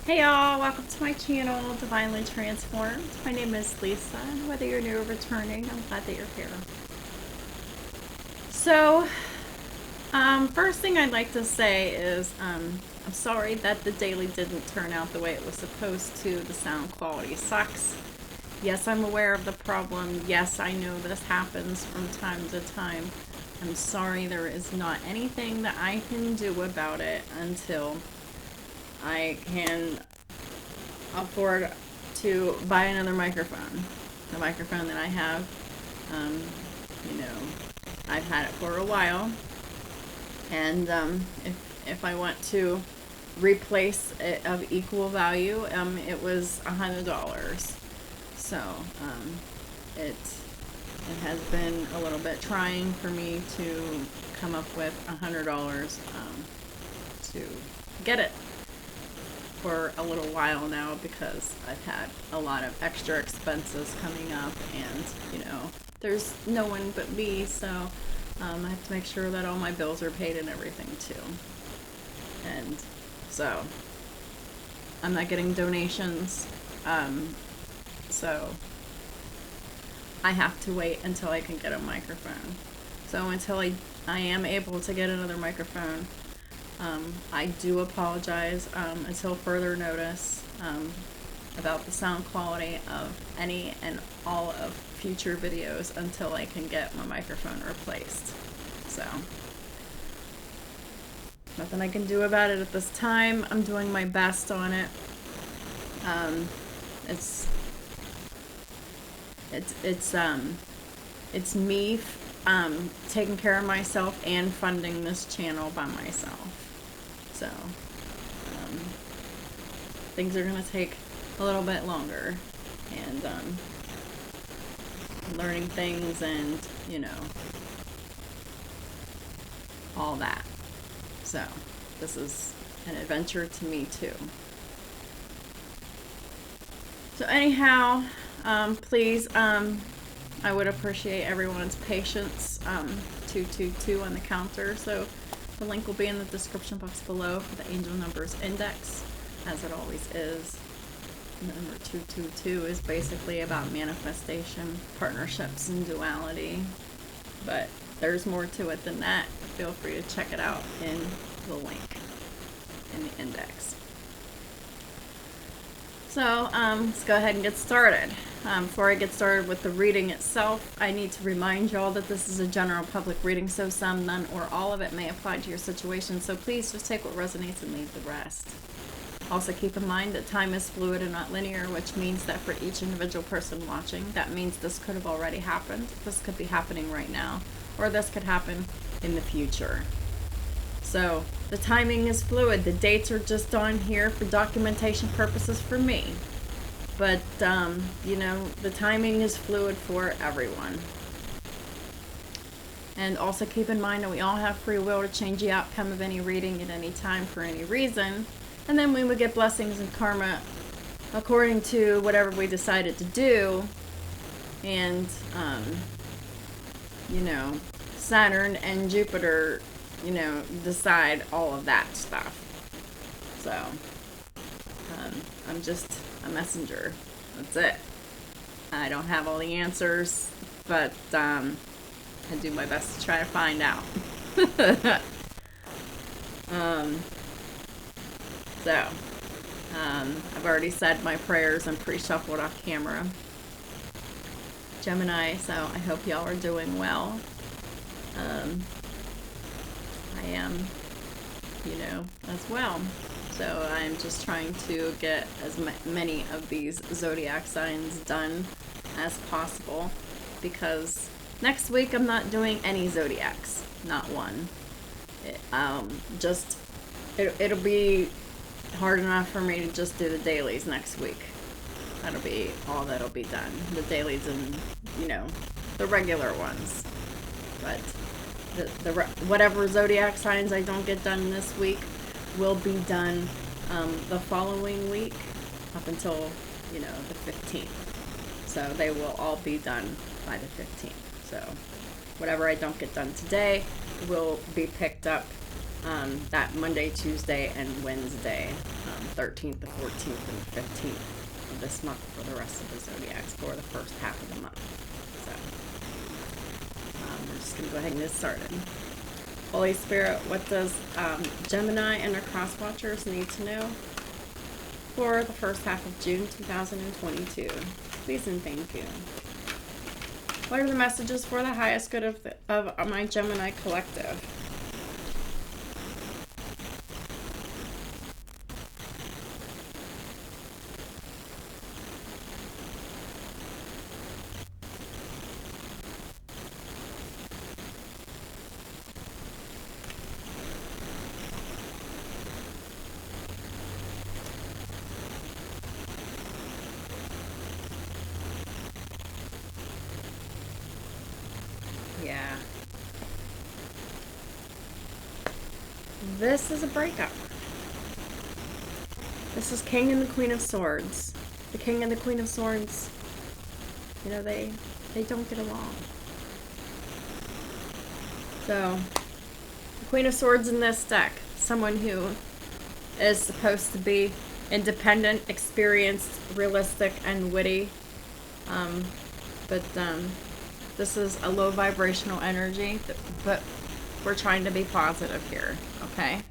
Hey y'all, welcome to my channel, Divinely Transformed. My name is Lisa, and whether you're new or returning, I'm glad that you're here. So, first thing I'd like to say is, I'm sorry that the daily didn't turn out the way it was supposed to. The sound quality sucks. Yes, I'm aware of the problem. Yes, I know this happens from time to time. I'm sorry there is not anything that I can do about it until I can afford to buy another microphone. The microphone that I have, um, you know, I've had it for a while, and if I want to replace it of equal value, it was $100. So it has been a little bit trying for me to come up with $100 to get it for a little while now, because I've had a lot of extra expenses coming up, and there's no one but me, so I have to make sure that all my bills are paid and everything too. And so I'm not getting donations, so I have to wait until I can get a microphone. So until I am able to get another microphone, I do apologize until further notice about the sound quality of any and all of future videos until I can get my microphone replaced. So, nothing I can do about it at this time. I'm doing my best on it. It's me taking care of myself and funding this channel by myself. So, things are going to take a little bit longer, and learning things, and all that. So this is an adventure to me too. So anyhow, please, I would appreciate everyone's patience. 222 on the counter. So the link will be in the description box below for the angel numbers index, as it always is. Number 222 is basically about manifestation, partnerships, and duality. But there's more to it than that. Feel free to check it out in the link in the index. So let's go ahead and get started. Before I get started with the reading itself, I need to remind y'all that this is a general public reading, so some, none, or all of it may apply to your situation. So please just take what resonates and leave the rest. Also keep in mind that time is fluid and not linear, which means that for each individual person watching, that means this could have already happened, this could be happening right now, or this could happen in the future. So the timing is fluid. The dates are just on here for documentation purposes for me. But, the timing is fluid for everyone. And also keep in mind that we all have free will to change the outcome of any reading at any time for any reason. And then we would get blessings and karma according to whatever we decided to do. And, Saturn and Jupiter, decide all of that stuff. So, I'm just a messenger. That's it. I don't have all the answers, but I do my best to try to find out. I've already said my prayers and pre-shuffled off camera. Gemini, so I hope y'all are doing well. I am, as well. So I'm just trying to get as many of these zodiac signs done as possible, because next week I'm not doing any zodiacs, not one. It'll be hard enough for me to just do the dailies next week. That'll be all that'll be done. The dailies and, the regular ones. But the whatever zodiac signs I don't get done this week will be done the following week up until, the 15th. So they will all be done by the 15th. So whatever I don't get done today will be picked up that Monday, Tuesday, and Wednesday, 13th, the 14th, and the 15th of this month for the rest of the zodiacs for the first half of the month. So we're just going to go ahead and get started. Holy Spirit, what does Gemini and their cross watchers need to know for the first half of June 2022? Please and thank you. What are the messages for the highest good of my Gemini collective? Yeah. This is a breakup. This is King and the Queen of Swords. The King and the Queen of Swords, you know, they don't get along. So, the Queen of Swords in this deck, someone who is supposed to be independent, experienced, realistic, and witty. This is a low vibrational energy, but we're trying to be positive here, okay?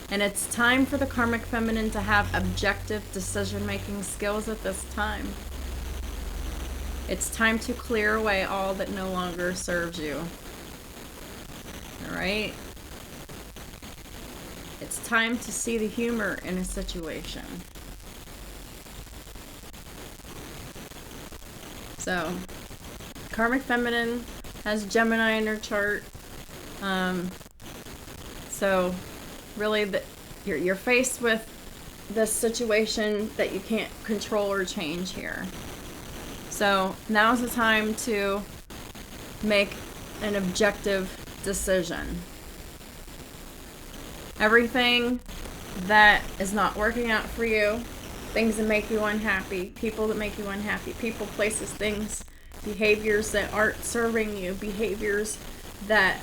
And it's time for the Karmic Feminine to have objective decision-making skills at this time. It's time to clear away all that no longer serves you. All right? It's time to see the humor in a situation. So, Karmic Feminine has Gemini in her chart. So really you're faced with this situation that you can't control or change here. So now's the time to make an objective decision. Everything that is not working out for you, things that make you unhappy, people that make you unhappy, people, places, things, behaviors that aren't serving you, behaviors that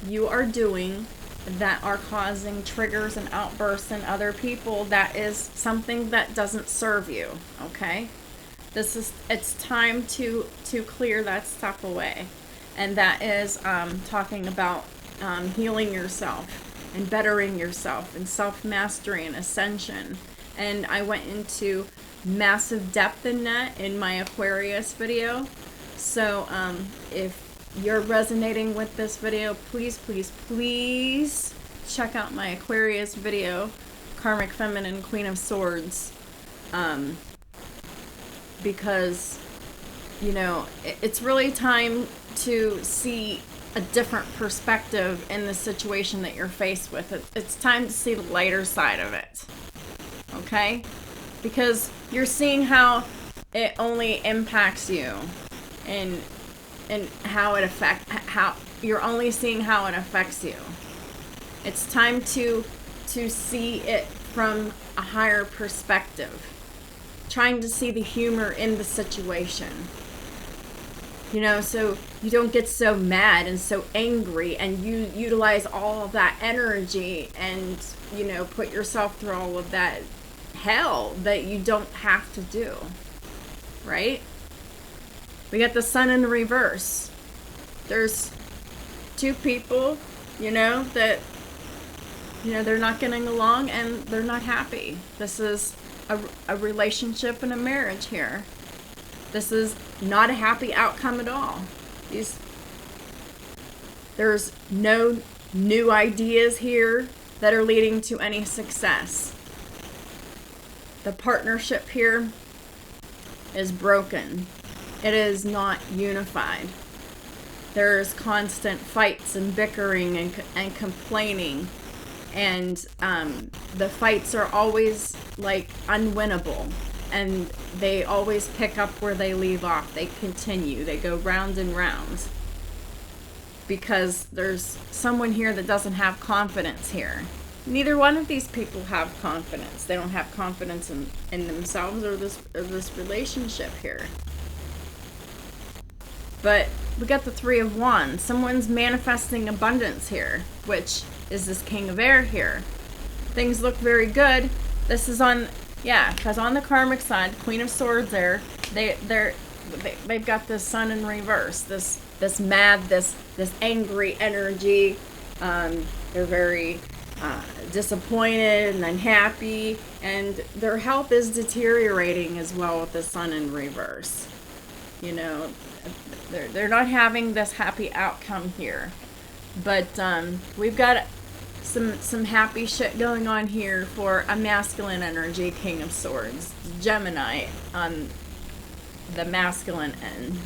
you are doing that are causing triggers and outbursts in other people, that is something that doesn't serve you, okay? It's time to clear that stuff away. And that is talking about healing yourself and bettering yourself and self-mastery and ascension. And I went into massive depth in that in my Aquarius video. So if you're resonating with this video, please, please, please check out my Aquarius video, Karmic Feminine, Queen of Swords. Because, you know, it's really time to see a different perspective in the situation that you're faced with. It's time to see the lighter side of it. Okay? Because you're seeing how it only impacts you and how you're only seeing how it affects you. It's time to see it from a higher perspective. Trying to see the humor in the situation. You know, so you don't get so mad and so angry and you utilize all of that energy and, you know, put yourself through all of that hell that you don't have to do. Right? We got the Sun in the reverse. There's two people, you know, that, you know, they're not getting along and they're not happy. This is a relationship and a marriage here. This is not a happy outcome at all. There's no new ideas here that are leading to any success. The partnership here is broken. It is not unified. There's constant fights and bickering and complaining. And the fights are always like unwinnable. And they always pick up where they leave off. They continue. They go round and round. Because there's someone here that doesn't have confidence here. Neither one of these people have confidence. They don't have confidence in themselves or this relationship here. But we got the Three of Wands. Someone's manifesting abundance here, which is this King of Air here. Things look very good. This is on, yeah, because on the karmic side, Queen of Swords there, they've got this Sun in reverse, this mad, this angry energy. They're very disappointed and unhappy, and their health is deteriorating as well with the Sun in reverse. You know, they're not having this happy outcome here. But we've got some happy shit going on here for a masculine energy, King of Swords, Gemini on the masculine end.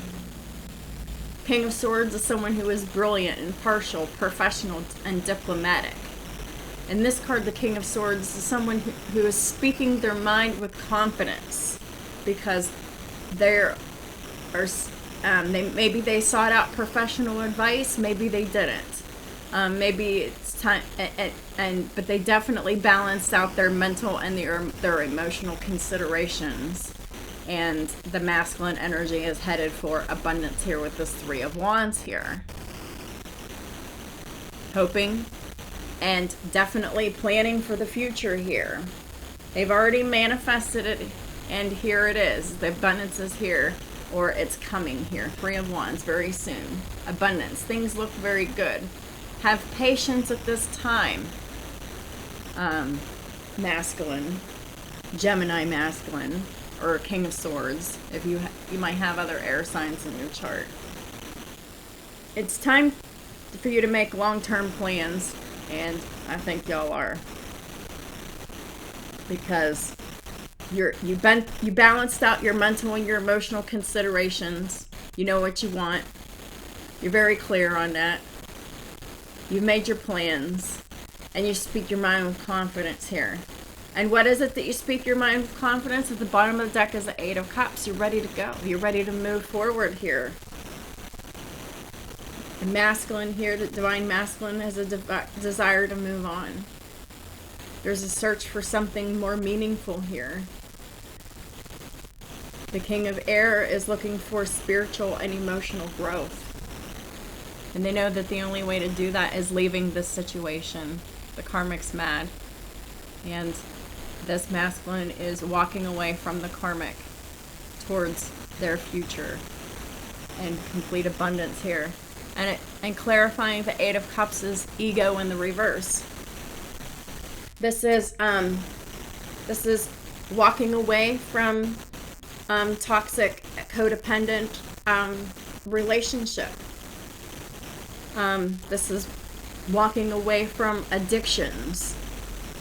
King of Swords is someone who is brilliant, impartial, professional, and diplomatic. And this card, the King of Swords, is someone who is speaking their mind with confidence, because they're maybe they sought out professional advice, maybe they didn't. Maybe it's time, but they definitely balanced out their mental and their emotional considerations. And the masculine energy is headed for abundance here with this Three of Wands here. Hoping and definitely planning for the future here. They've already manifested it, and here it is. The abundance is here, or it's coming here. Three of Wands very soon. Abundance. Things look very good. Have patience at this time. Masculine. Gemini masculine. Or King of Swords, if you might have other air signs in your chart. It's time for you to make long-term plans, and I think y'all are, because you balanced out your mental and your emotional considerations. You know what you want. You're very clear on that. You've made your plans, and you speak your mind with confidence here. And what is it that you speak your mind with confidence? At the bottom of the deck is the Eight of Cups. You're ready to go. You're ready to move forward here. The masculine here, the divine masculine, has a desire to move on. There's a search for something more meaningful here. The King of Air is looking for spiritual and emotional growth. And they know that the only way to do that is leaving this situation. The karmic's mad. And this masculine is walking away from the karmic towards their future and complete abundance here. And clarifying the Eight of Cups is ego in the reverse. This is walking away from toxic, codependent relationship. This is walking away from addictions.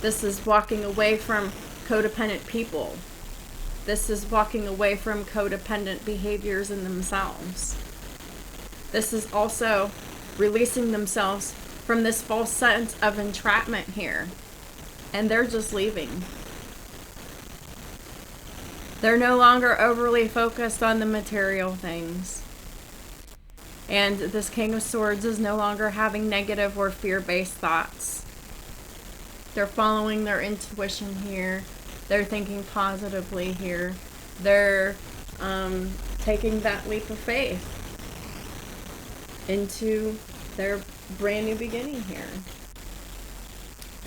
This is walking away from codependent people. This is walking away from codependent behaviors in themselves. This is also releasing themselves from this false sense of entrapment here. And they're just leaving. They're no longer overly focused on the material things. And this King of Swords is no longer having negative or fear-based thoughts. They're following their intuition here. They're thinking positively here. They're taking that leap of faith into their brand new beginning here.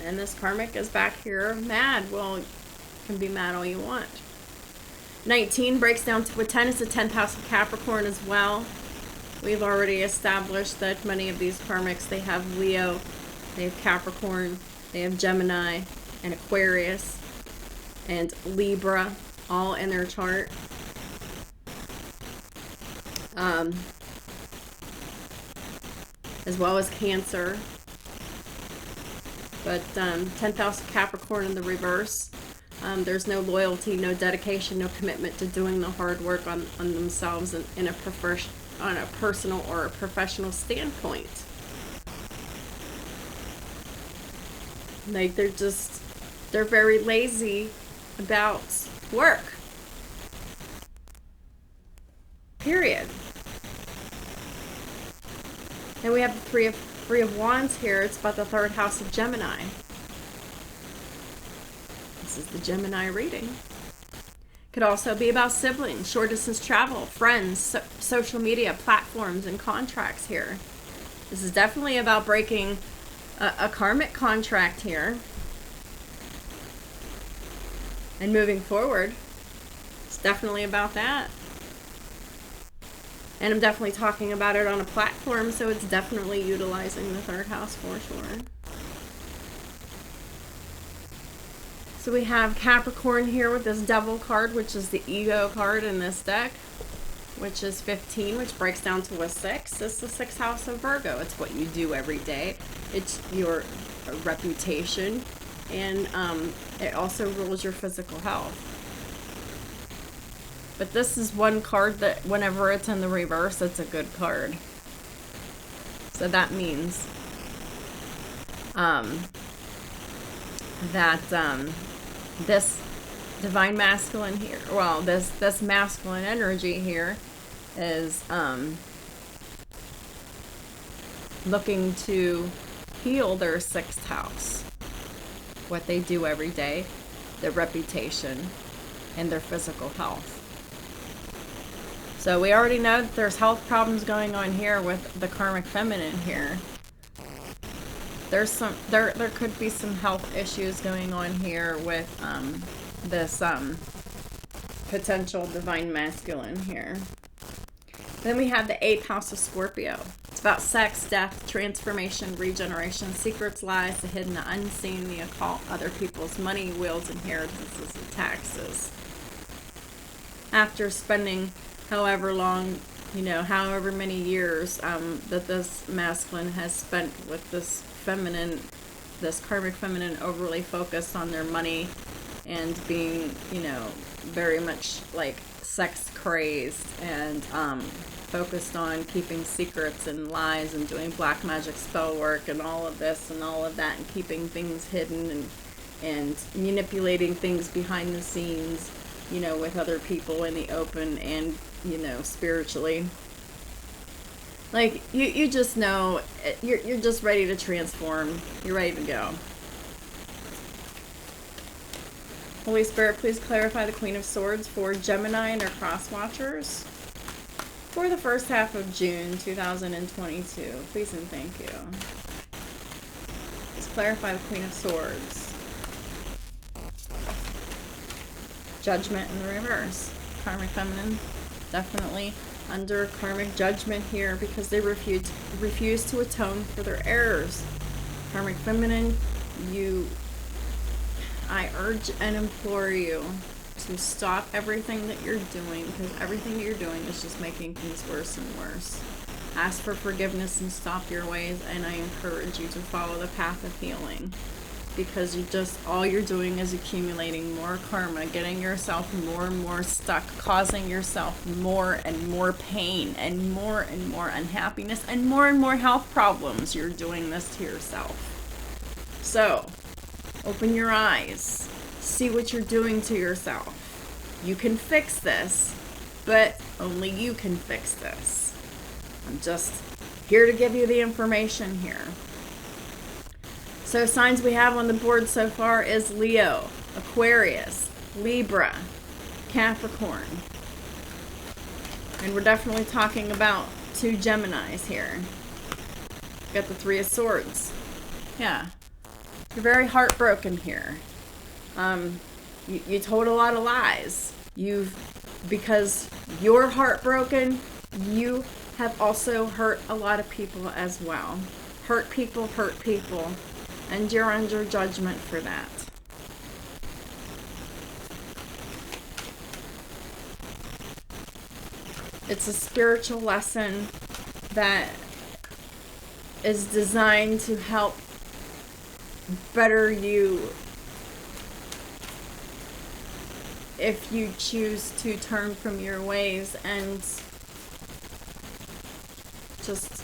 And this karmic is back here mad. Well, you can be mad all you want. 19 breaks down to a 10. It's the 10th house of Capricorn as well. We've already established that many of these karmics, they have Leo, they have Capricorn, they have Gemini and Aquarius and Libra all in their chart. As well as Cancer. But 10th house of Capricorn in the reverse. There's no loyalty, no dedication, no commitment to doing the hard work on themselves in on a personal or a professional standpoint. Like they're very lazy about work. Period. And we have the Three of Wands here. It's about the 3rd house of Gemini. This is the Gemini reading. Could also be about siblings, short distance travel, friends, social media platforms, and contracts here. This is definitely about breaking a karmic contract here. And moving forward, it's definitely about that. And I'm definitely talking about it on a platform, so it's definitely utilizing the third house for sure. So we have Capricorn here with this Devil card, which is the ego card in this deck, which is 15, which breaks down to a 6. It's the 6th house of Virgo. It's what you do every day. It's your reputation, and it also rules your physical health. But this is one card that whenever it's in the reverse, it's a good card. So that means that this divine masculine here, well, this masculine energy here is looking to heal their 6th house. What they do every day, their reputation, and their physical health. So we already know that there's health problems going on here with the karmic feminine here. There's some there could be some health issues going on here with this potential divine masculine here. Then we have the 8th house of Scorpio. It's about sex, death, transformation, regeneration, secrets, lies, the hidden, the unseen, the occult, other people's money, wills, inheritances, and taxes. After spending however long, however many years that this masculine has spent with this feminine, this karmic feminine, overly focused on their money and being, very much like sex crazed and focused on keeping secrets and lies and doing black magic spell work and all of this and all of that, and keeping things hidden and manipulating things behind the scenes, with other people in the open and, spiritually. Like, you just know, you're just ready to transform. You're ready to go. Holy Spirit, please clarify the Queen of Swords for Gemini and their cross watchers for the first half of June 2022. Please and thank you. Please clarify the Queen of Swords. Judgment in the reverse. Karmic feminine, definitely under karmic judgment here because they refuse to atone for their errors. Karmic feminine, I urge and implore you to stop everything that you're doing, because everything you're doing is just making things worse and worse. Ask for forgiveness and stop your ways, and I encourage you to follow the path of healing, because all you're doing is accumulating more karma, getting yourself more and more stuck, causing yourself more and more pain and more unhappiness and more health problems. You're doing this to yourself. So, open your eyes. See what you're doing to yourself. You can fix this, but only you can fix this. I'm just here to give you the information here. So signs we have on the board so far is Leo, Aquarius, Libra, Capricorn. And we're definitely talking about 2 Geminis here. Got the 3 of Swords. Yeah. You're very heartbroken here. You told a lot of lies. Because you're heartbroken, you have also hurt a lot of people as well. Hurt people, and you're under judgment for that. It's a spiritual lesson that is designed to help better you if you choose to turn from your ways and just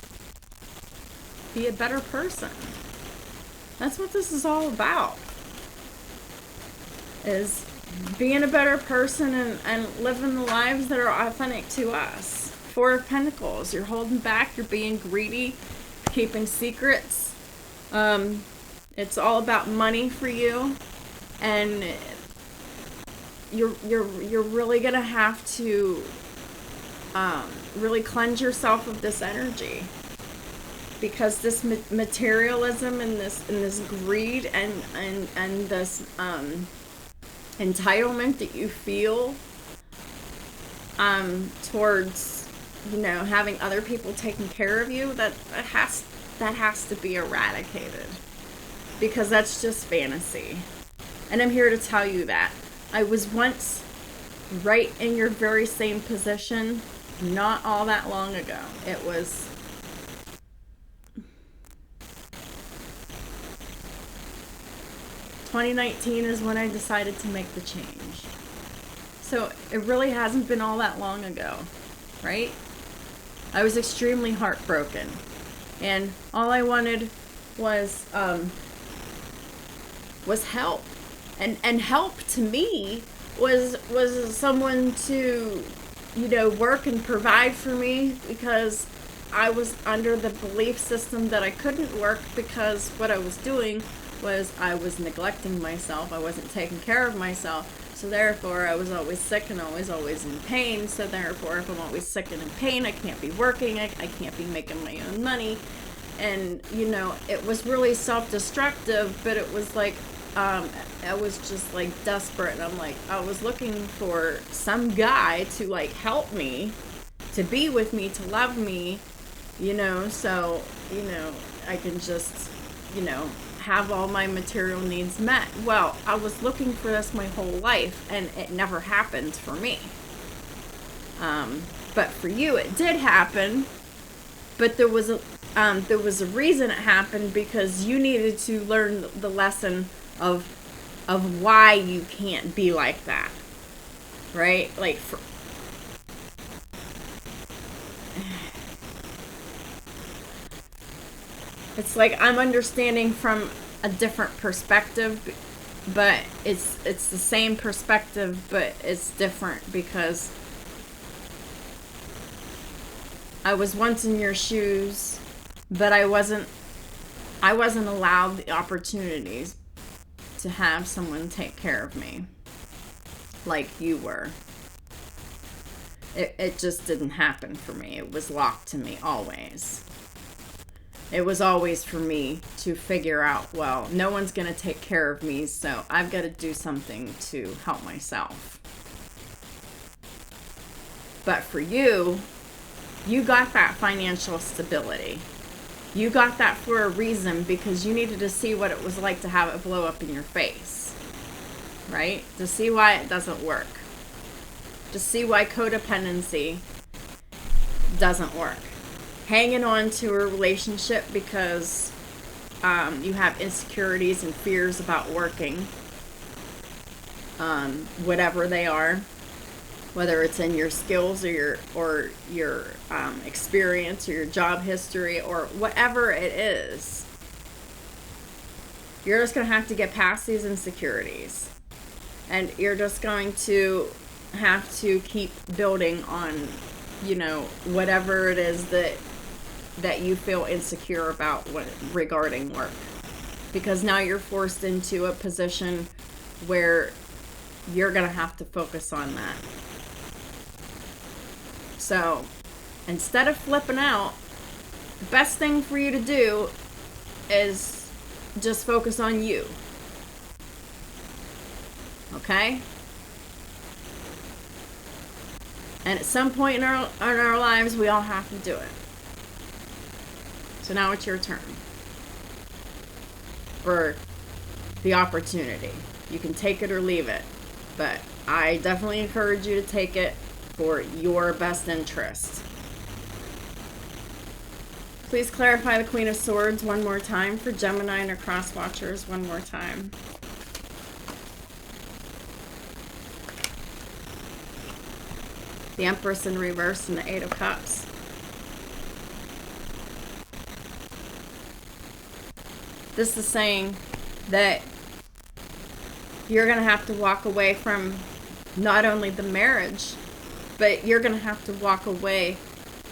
be a better person. That's what this is all about, is being a better person and living the lives that are authentic to us. 4 of Pentacles, you're holding back, you're being greedy, keeping secrets. It's all about money for you, and you're really gonna have to really cleanse yourself of this energy, because this materialism and this greed and this entitlement that you feel towards, you know, having other people taking care of you, that has to be eradicated, because that's just fantasy. And I'm here to tell you that I was once right in your very same position not all that long ago. It was 2019 is when I decided to make the change. So it really hasn't been all that long ago, right? I was extremely heartbroken, and all I wanted was help, and help to me was someone to, you know, work and provide for me, because I was under the belief system that I couldn't work because what I was doing was I was neglecting myself. I wasn't taking care of myself. So therefore, I was always sick and always in pain. So therefore, if I'm always sick and in pain, I can't be working. I can't be making my own money. And, you know, it was really self-destructive, but it was like, I was just like desperate. And I'm like, I was looking for some guy to like help me, to be with me, to love me, you know, so, you know, I can just, you know, have all my material needs met. Well, I was looking for this my whole life, and it never happened for me. But for you, it did happen. But there was a reason it happened, because you needed to learn the lesson of why you can't be like that, right? Like, it's like I'm understanding from a different perspective, but it's the same perspective, but it's different, because I was once in your shoes, but I wasn't allowed the opportunities to have someone take care of me like you were. It just didn't happen for me. It was locked to me always. It was always for me to figure out, well, no one's going to take care of me, so I've got to do something to help myself. But for you, you got that financial stability. You got that for a reason, because you needed to see what it was like to have it blow up in your face, right? To see why it doesn't work. To see why codependency doesn't work. Hanging on to a relationship because you have insecurities and fears about working, whatever they are, whether it's in your skills or your experience or your job history or whatever it is. You're just going to have to get past these insecurities, and you're just going to have to keep building on, you know, whatever it is that you feel insecure about regarding work, because now you're forced into a position where you're going to have to focus on that. So instead of flipping out, the best thing for you to do is just focus on you. Okay? And at some point in our lives, we all have to do it. So now it's your turn for the opportunity. You can take it or leave it, but I definitely encourage you to take it for your best interest. Please clarify the Queen of Swords one more time for Gemini and her cross watchers one more time. The Empress in reverse and the Eight of Cups. This is saying that you're going to have to walk away from not only the marriage, but you're going to have to walk away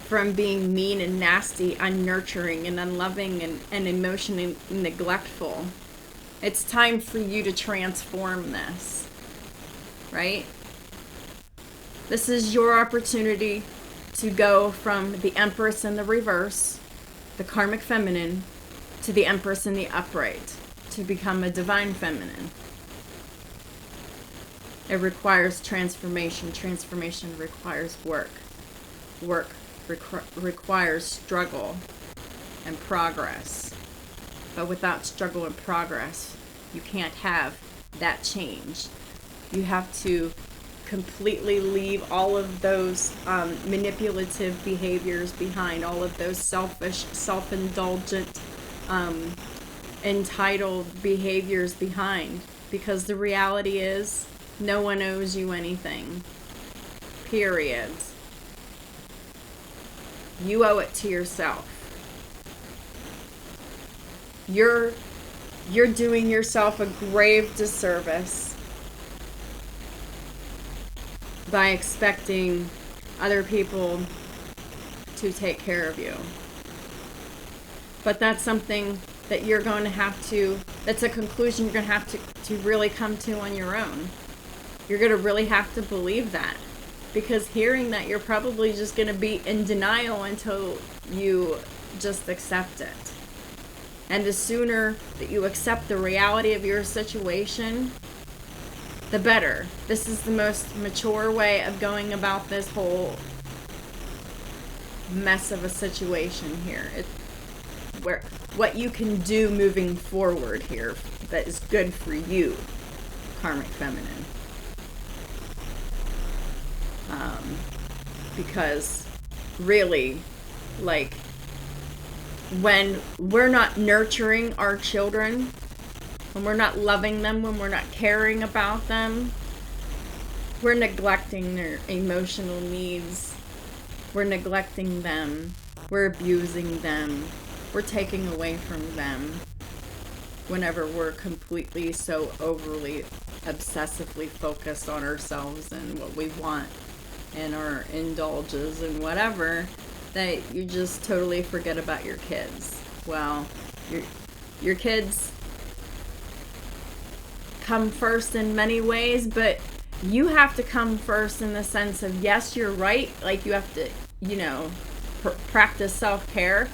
from being mean and nasty, unnurturing and unloving and emotionally neglectful. It's time for you to transform this, right? This is your opportunity to go from the Empress in the reverse, the karmic feminine to the Empress in the upright to become a divine feminine. It requires transformation. Transformation requires work. Work requires struggle and progress. But without struggle and progress, you can't have that change. You have to completely leave all of those manipulative behaviors behind, all of those selfish, self-indulgent, entitled behaviors behind. Because the reality is, no one owes you anything. Period. You owe it to yourself. You're doing yourself a grave disservice by expecting other people to take care of you. But that's something that you're going to have to, that's a conclusion you're going to have to really come to on your own. You're going to really have to believe that. Because hearing that, you're probably just going to be in denial until you just accept it. And the sooner that you accept the reality of your situation, the better. This is the most mature way of going about this whole mess of a situation here. Where what you can do moving forward here that is good for you, karmic feminine. Because really, like, when we're not nurturing our children, when we're not loving them, when we're not caring about them, we're neglecting their emotional needs. We're neglecting them. We're abusing them. We're taking away from them whenever we're completely so overly, obsessively focused on ourselves and what we want and our indulges and whatever, that you just totally forget about your kids. Well, your kids come first in many ways, but you have to come first in the sense of, yes, you're right, like you have to, practice self-care,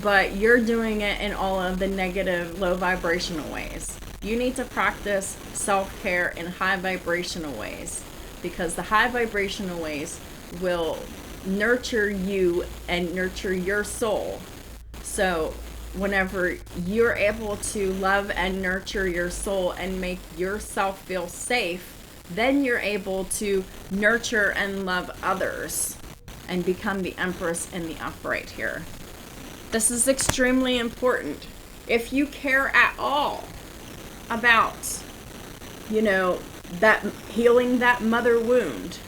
but you're doing it in all of the negative, low vibrational ways. You need to practice self-care in high vibrational ways, because the high vibrational ways will nurture you and nurture your soul. So whenever you're able to love and nurture your soul and make yourself feel safe, then you're able to nurture and love others and become the Empress in the upright here. This is extremely important. If you care at all about, that healing that mother wound,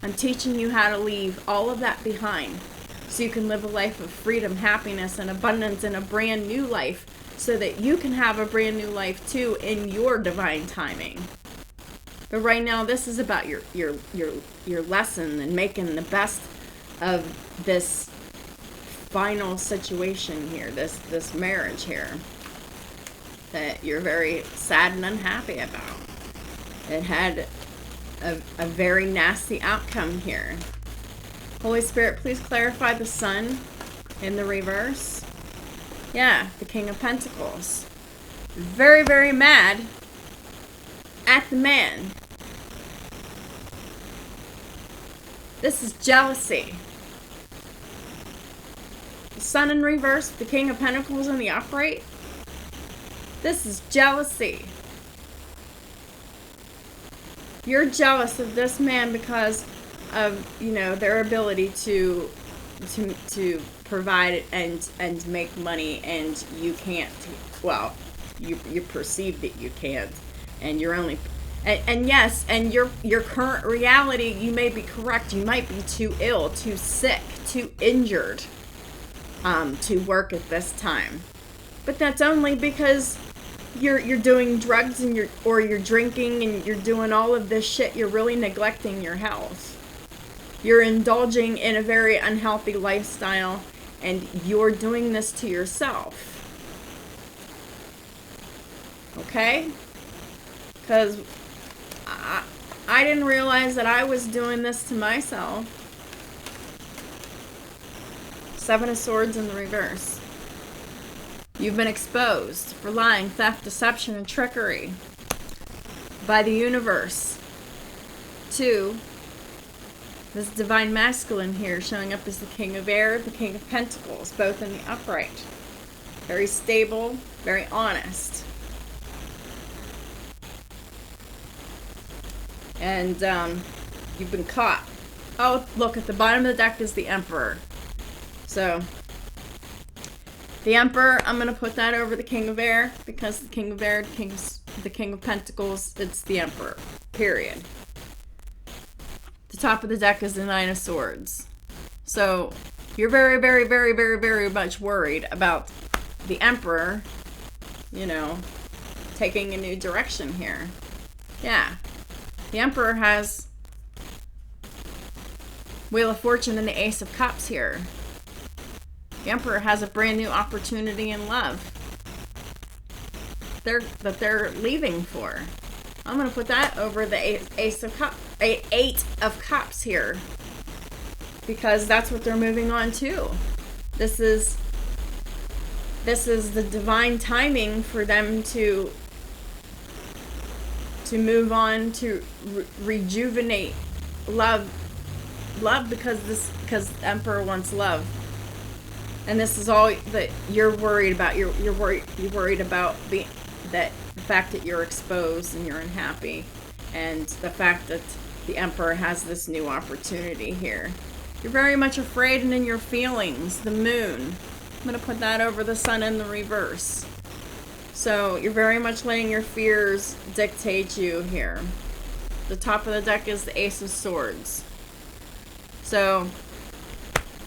I'm teaching you how to leave all of that behind so you can live a life of freedom, happiness, and abundance, and a brand new life, so that you can have a brand new life too in your divine timing. But right now, this is about your lesson and making the best of this final situation here, this marriage here that you're very sad and unhappy about. It had a very nasty outcome here. Holy Spirit, please clarify the Sun in the reverse. Yeah, the King of Pentacles. Very, very mad at the man. This is jealousy. The Sun in reverse, the King of Pentacles in the upright. This is jealousy. You're jealous of this man because of, their ability to provide and make money, and you can't. Well, you perceive that you can't, and you're only. And yes, and your current reality, you may be correct. You might be too ill, too sick, too injured to work at this time. But that's only because you're doing drugs and you're drinking and you're doing all of this shit. You're really neglecting your health. You're indulging in a very unhealthy lifestyle, and you're doing this to yourself. Okay? Because I didn't realize that I was doing this to myself. Seven of Swords in the reverse. You've been exposed for lying, theft, deception, and trickery by the universe. 2, this divine masculine here showing up as the King of Air, the King of Pentacles, both in the upright. Very stable, very honest. And you've been caught. Oh, look, at the bottom of the deck is the Emperor. So, the Emperor, I'm going to put that over the King of Air, because the King of Air, the King of Pentacles, it's the Emperor. Period. The top of the deck is the Nine of Swords. So, you're very, very, very, very, very much worried about the Emperor, you know, taking a new direction here. Yeah. The Emperor has Wheel of Fortune and the Ace of Cups here. The Emperor has a brand new opportunity in love that they're leaving for. I'm going to put that over the Eight of Cups here, because that's what they're moving on to. This is the divine timing for them to move on, to rejuvenate love, because Emperor wants love. And this is all that you're worried about. You're worried about the fact that you're exposed and you're unhappy, and the fact that the Emperor has this new opportunity here. You're very much afraid and in your feelings. The Moon. I'm going to put that over the Sun in the reverse. So you're very much letting your fears dictate you here. The top of the deck is the Ace of Swords. So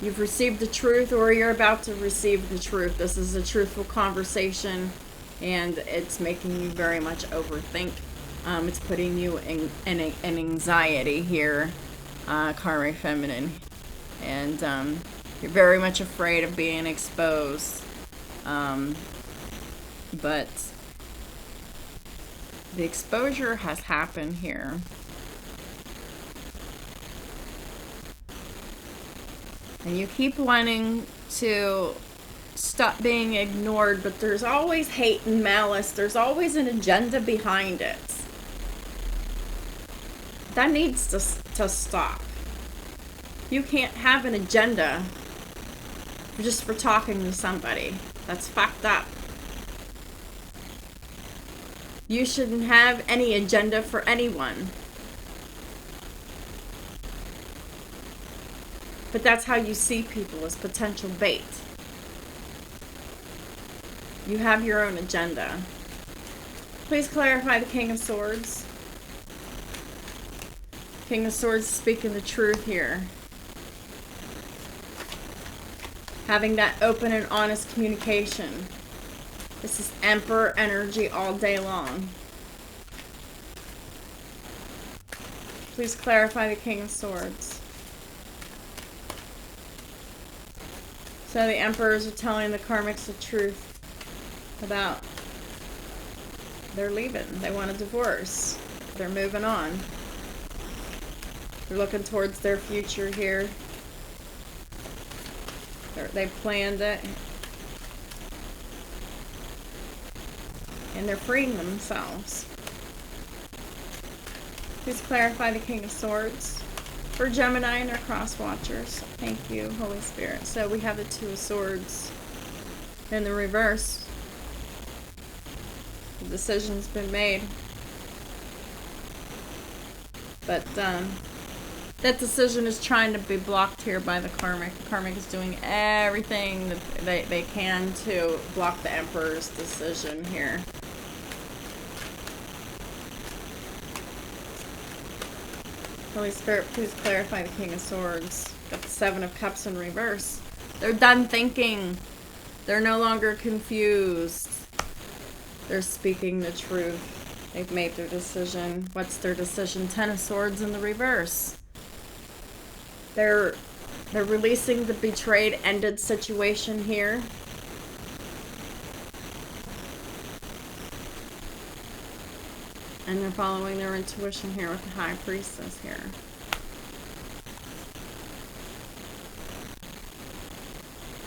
you've received the truth, or you're about to receive the truth. This is a truthful conversation, and it's making you very much overthink. It's putting you in an anxiety here, Karmic Feminine. And you're very much afraid of being exposed. But the exposure has happened here. And you keep wanting to stop being ignored, but there's always hate and malice. There's always an agenda behind it. That needs to stop. You can't have an agenda just for talking to somebody. That's fucked up. You shouldn't have any agenda for anyone. But that's how you see people, as potential bait. You have your own agenda. Please clarify the King of Swords. King of Swords is speaking the truth here. Having that open and honest communication. This is Emperor energy all day long. Please clarify the King of Swords. So the Emperors are telling the Karmics the truth about they're leaving. They want a divorce. They're moving on. They're looking towards their future here. They've planned it. And they're freeing themselves. Please clarify the King of Swords. For Gemini and their cross watchers. Thank you, Holy Spirit. So we have the Two of Swords in the reverse. The decision's been made. But that decision is trying to be blocked here by the Karmic. The Karmic is doing everything that they can to block the Emperor's decision here. Holy Spirit, please clarify the King of Swords. Got the Seven of Cups in reverse. They're done thinking. They're no longer confused. They're speaking the truth. They've made their decision. What's their decision? Ten of Swords in the reverse. They're releasing the betrayed, ended situation here. And they're following their intuition here with the High Priestess here.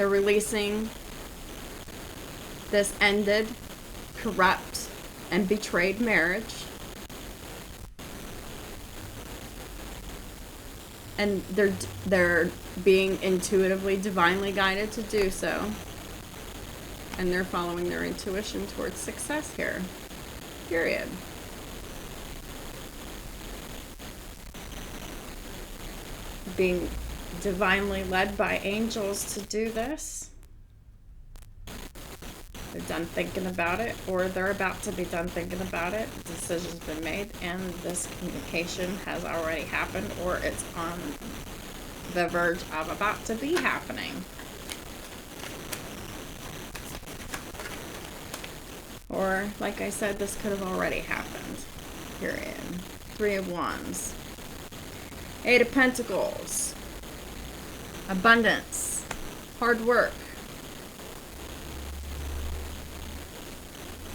They're releasing this ended, corrupt, and betrayed marriage. And they're being intuitively, divinely guided to do so. And they're following their intuition towards success here. Period. Being divinely led by angels to do this. They're done thinking about it, or they're about to be done thinking about it. The decision's been made, and this communication has already happened, or it's on the verge of about to be happening. Or, like I said, this could have already happened. Period. 3 of Wands. 8 of Pentacles. Abundance. Hard work.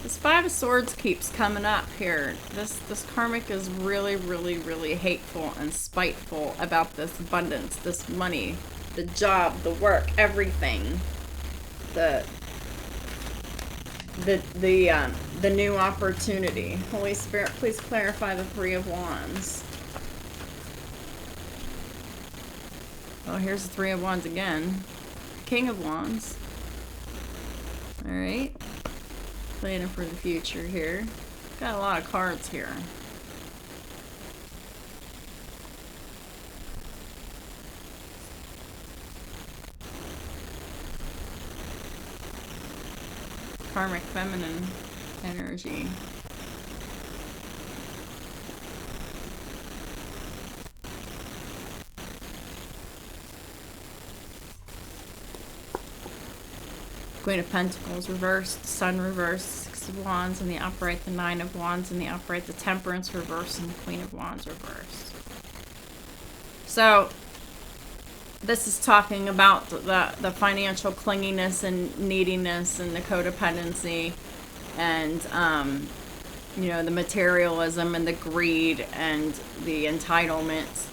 This 5 of Swords keeps coming up here. This karmic is really, really, really hateful and spiteful about this abundance, this money, the job, the work, everything. The new opportunity. Holy Spirit, please clarify the 3 of Wands. Oh, here's the 3 of Wands again. King of Wands. Alright. Planning for the future here. Got a lot of cards here. Karmic feminine energy. Queen of Pentacles reversed, Sun reversed, 6 of Wands in the upright, the 9 of Wands in the upright, the Temperance reversed, and the Queen of Wands reversed. So, this is talking about the financial clinginess and neediness and the codependency and, you know, the materialism and the greed and the entitlement,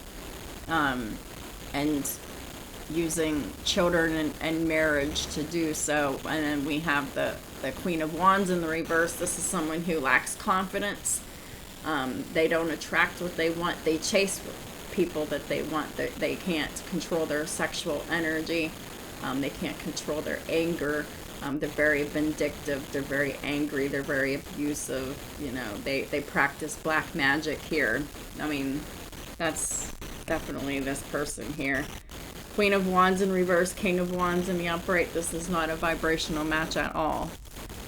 and using children and marriage to do so. And then we have the Queen of Wands in the reverse. This is someone who lacks confidence. They don't attract what they want. They chase people that they want. They can't control their sexual energy. They can't control their anger. They're very vindictive. They're very angry. They're very abusive. You know, they practice black magic here. I mean, that's definitely this person here. Queen of Wands in reverse, King of Wands in the upright. This is not a vibrational match at all.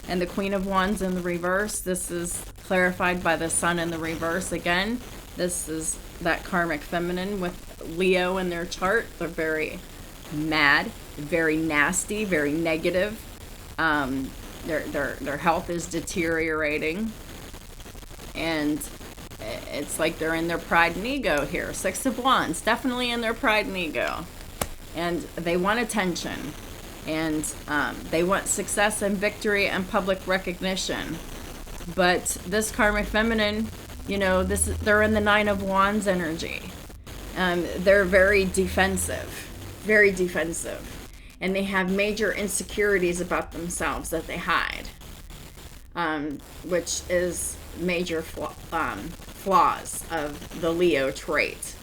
And the Queen of Wands in the reverse, this is clarified by the Sun in the reverse again. This is that karmic feminine with Leo in their chart. They're very mad, very nasty, very negative. Their health is deteriorating. And it's like they're in their pride and ego here. 6 of Wands, definitely in their pride and ego. And they want attention, and they want success and victory and public recognition. But this karmic feminine, you know, they're in the 9 of Wands energy. They're very defensive, and they have major insecurities about themselves that they hide, which is major flaws of the Leo trait.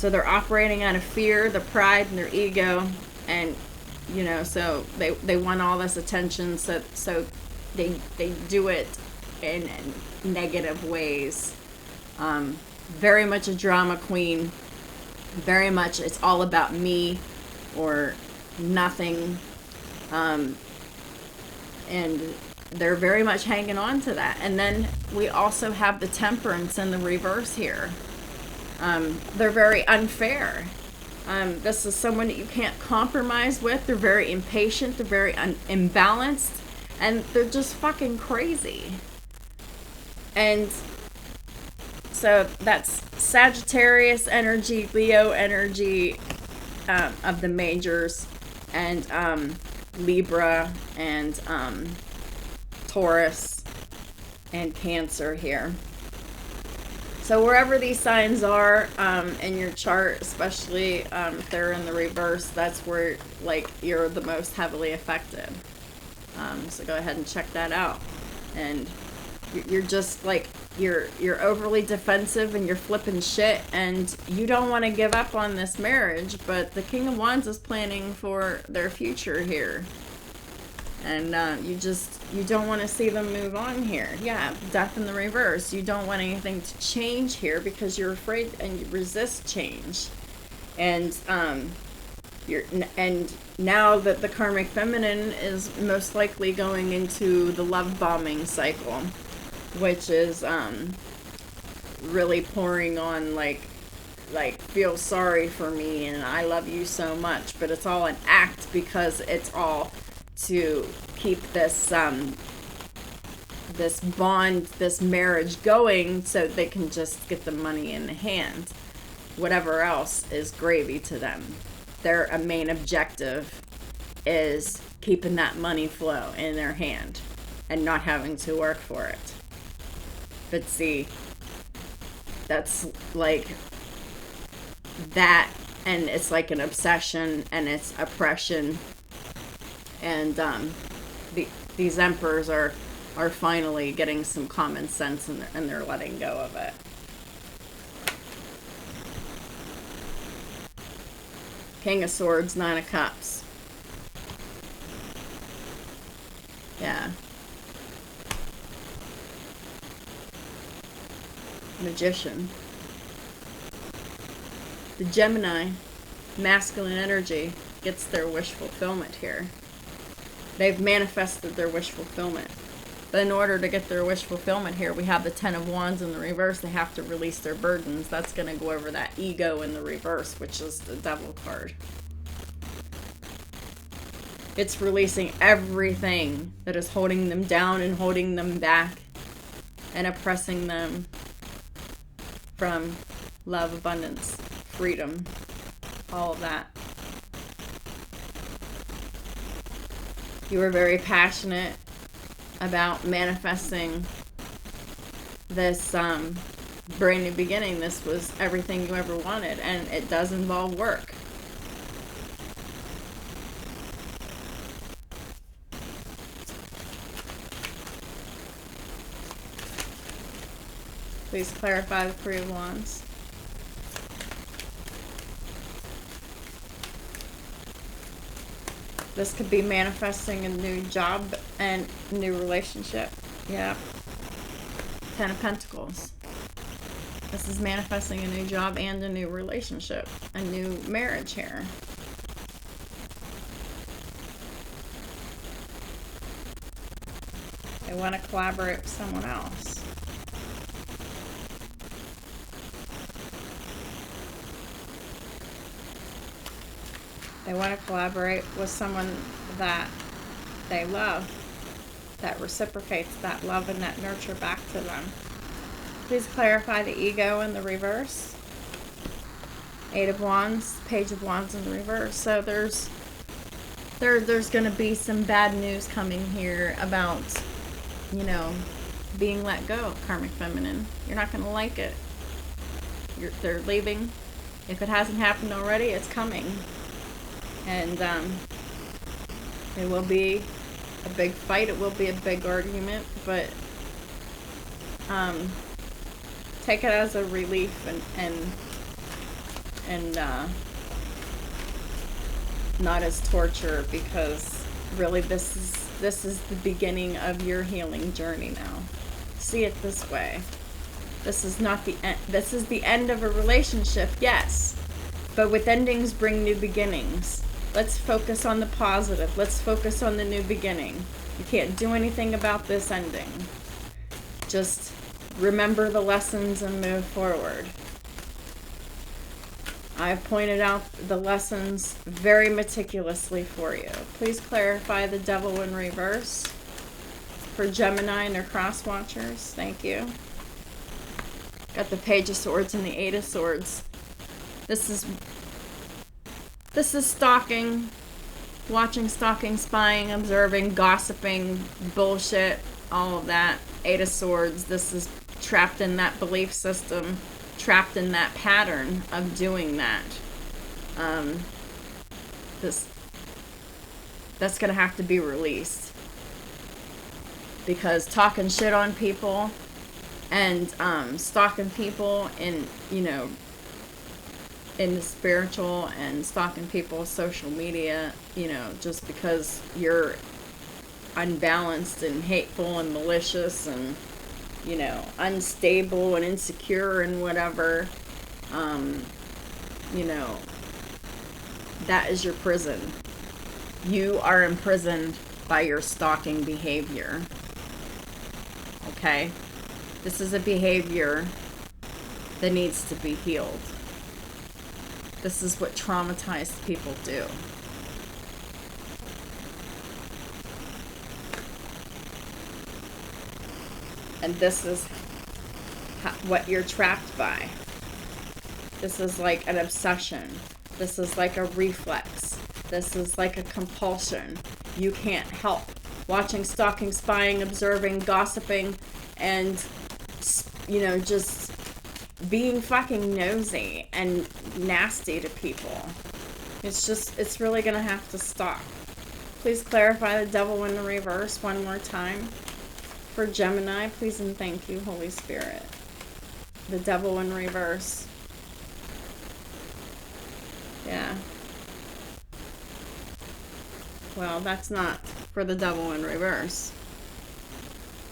So they're operating out of fear, the pride, and their ego, and you know, so they want all this attention, so they do it in negative ways. Very much a drama queen. Very much it's all about me or nothing, and they're very much hanging on to that. And then we also have the Temperance in the reverse here. They're very unfair. This is someone that you can't compromise with. They're very impatient. They're very imbalanced. And they're just fucking crazy. And so that's Sagittarius energy, Leo energy of the majors, and Libra and Taurus and Cancer here. So wherever these signs are in your chart, especially if they're in the reverse, that's where like you're the most heavily affected. So go ahead and check that out. And you're just like you're overly defensive and you're flipping shit, and you don't want to give up on this marriage, but the King of Wands is planning for their future here. And you don't want to see them move on here. Yeah, death in the reverse. You don't want anything to change here because you're afraid and you resist change. And now that the karmic feminine is most likely going into the love bombing cycle, which is really pouring on like feel sorry for me and I love you so much, but it's all an act because it's all to keep this this bond, this marriage going, so they can just get the money in hand. Whatever else is gravy to them. Their main objective is keeping that money flow in their hand and not having to work for it. But see, that's like that, and it's like an obsession and it's oppression. And these emperors are finally getting some common sense, and they're letting go of it. King of Swords, Nine of Cups. Yeah. Magician. The Gemini, masculine energy, gets their wish fulfillment here. They've manifested their wish fulfillment. But in order to get their wish fulfillment here, we have the Ten of Wands in the reverse. They have to release their burdens. That's going to go over that ego in the reverse, which is the Devil card. It's releasing everything that is holding them down and holding them back and oppressing them from love, abundance, freedom, all of that. You were very passionate about manifesting this brand new beginning. This was everything you ever wanted, and it does involve work. Please clarify the Three of Wands. This could be manifesting a new job and new relationship. Yeah. Ten of Pentacles. This is manifesting a new job and a new relationship. A new marriage here. They want to collaborate with someone else. They want to collaborate with someone that they love, that reciprocates that love and that nurture back to them. Please clarify the ego in the reverse. Eight of Wands, Page of Wands in the reverse. So there's going to be some bad news coming here about, you know, being let go, karmic feminine. You're not going to like it. They're leaving. If it hasn't happened already, it's coming. And it will be a big fight. It will be a big argument, but take it as a relief and not as torture, because really this is the beginning of your healing journey now. See it this way. This is not the end. This is the end of a relationship, yes, but with endings bring new beginnings. Let's focus on the positive. Let's focus on the new beginning. You can't do anything about this ending. Just remember the lessons and move forward. I've pointed out the lessons very meticulously for you. Please clarify the Devil in reverse for Gemini and their cross watchers. Thank you. Got the Page of Swords and the Eight of Swords. This is stalking, watching, stalking, spying, observing, gossiping, bullshit, all of that. Eight of Swords. This is trapped in that belief system, trapped in that pattern of doing that. That's going to have to be released. Because talking shit on people and stalking people in, you know, in the spiritual, and stalking people's social media, you know, just because you're unbalanced and hateful and malicious and, you know, unstable and insecure and whatever, you know, that is your prison. You are imprisoned by your stalking behavior. Okay? This is a behavior that needs to be healed. This is what traumatized people do. And this is what you're trapped by. This is like an obsession. This is like a reflex. This is like a compulsion. You can't help watching, stalking, spying, observing, gossiping, and, you know, just being fucking nosy and nasty to people. It's really gonna have to stop. Please clarify the devil in the reverse one more time. For Gemini, please and thank you, Holy Spirit. The devil in reverse. Yeah. Well, that's not for the devil in reverse.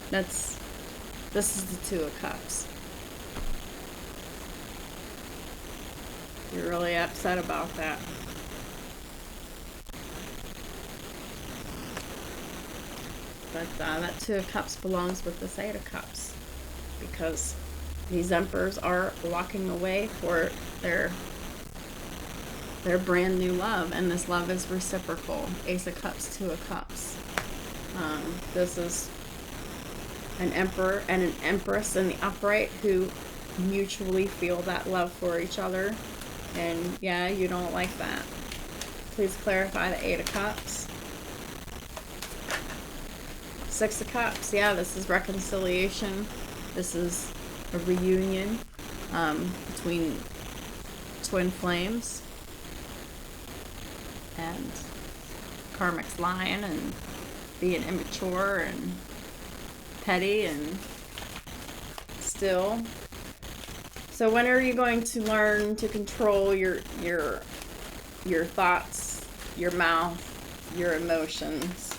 This is the Two of Cups. You're really upset about that. But that Two of Cups belongs with this Eight of Cups, because these Emperors are walking away for their brand new love, and this love is reciprocal. Ace of Cups, Two of Cups. This is an Emperor and an Empress in the upright who mutually feel that love for each other. And yeah, you don't like that. Please clarify the Eight of Cups. Six of Cups. Yeah, this is reconciliation. This is a reunion between twin flames. And Karmic's lying and being immature and petty and still. So when are you going to learn to control your thoughts, your mouth, your emotions?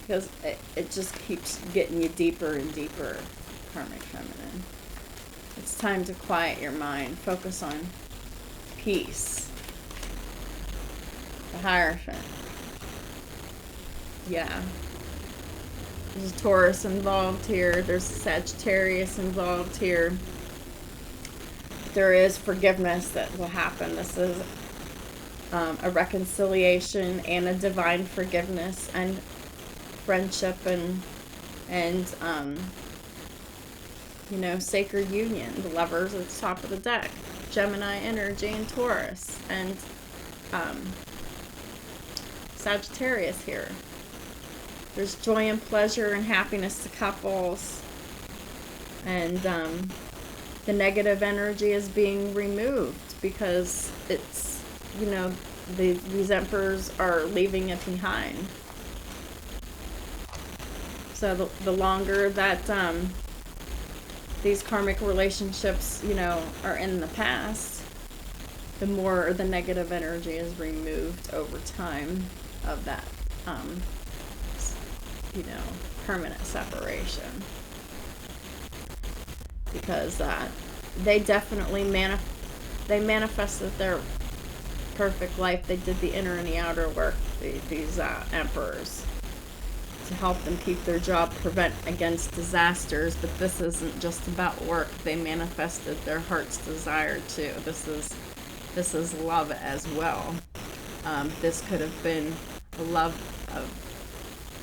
Because it just keeps getting you deeper and deeper, Karmic Feminine. It's time to quiet your mind. Focus on peace. The Hierophant. Yeah. There's a Taurus involved here. There's a Sagittarius involved here. There is forgiveness that will happen. This is a reconciliation and a divine forgiveness and friendship and you know, sacred union. The Lovers at the top of the deck. Gemini energy and Taurus. And Sagittarius here. There's joy and pleasure and happiness to couples. And the negative energy is being removed because it's, you know, these Emperors are leaving it behind. So the longer that these karmic relationships, you know, are in the past, the more the negative energy is removed over time of that, you know, permanent separation. Because they definitely manifested their perfect life. They did the inner and the outer work, these Emperors, to help them keep their job, prevent against disasters. But this isn't just about work. They manifested their heart's desire too. This is love as well. This could have been a love of,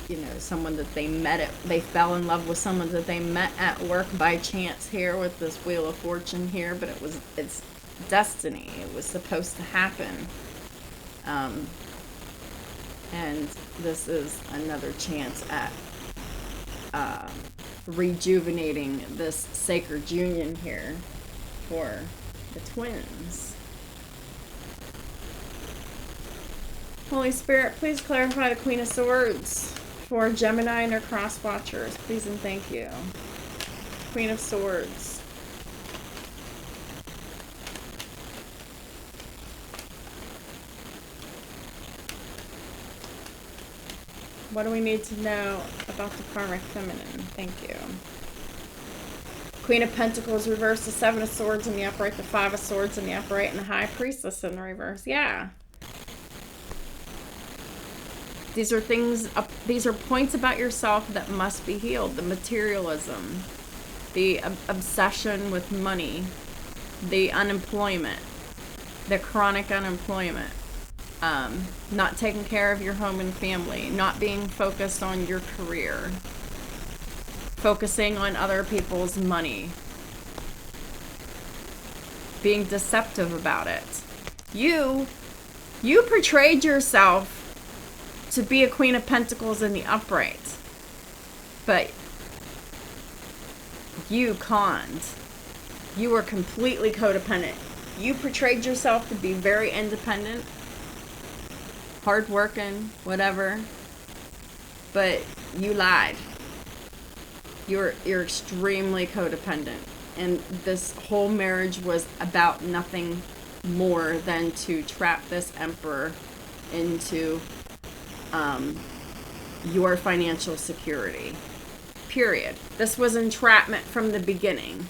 you know, someone that they met they fell in love with someone that they met at work by chance here with this Wheel of Fortune here, but it's destiny. It was supposed to happen. And this is another chance at rejuvenating this sacred union here for the twins. Holy Spirit, please clarify the Queen of Swords for Gemini and their cross watchers. Please and thank you. Queen of Swords. What do we need to know about the Karmic Feminine? Thank you. Queen of Pentacles reversed, the Seven of Swords in the upright, the Five of Swords in the upright, and the High Priestess in the reverse. Yeah. These are things, these are points about yourself that must be healed. The materialism, the obsession with money, the unemployment, the chronic unemployment, not taking care of your home and family, not being focused on your career, focusing on other people's money, being deceptive about it. You portrayed yourself to be a Queen of Pentacles in the upright, but you conned. You were completely codependent. You portrayed yourself to be very independent, hardworking, whatever, but you lied. You're extremely codependent, and this whole marriage was about nothing more than to trap this emperor into your financial security. Period. This was entrapment from the beginning.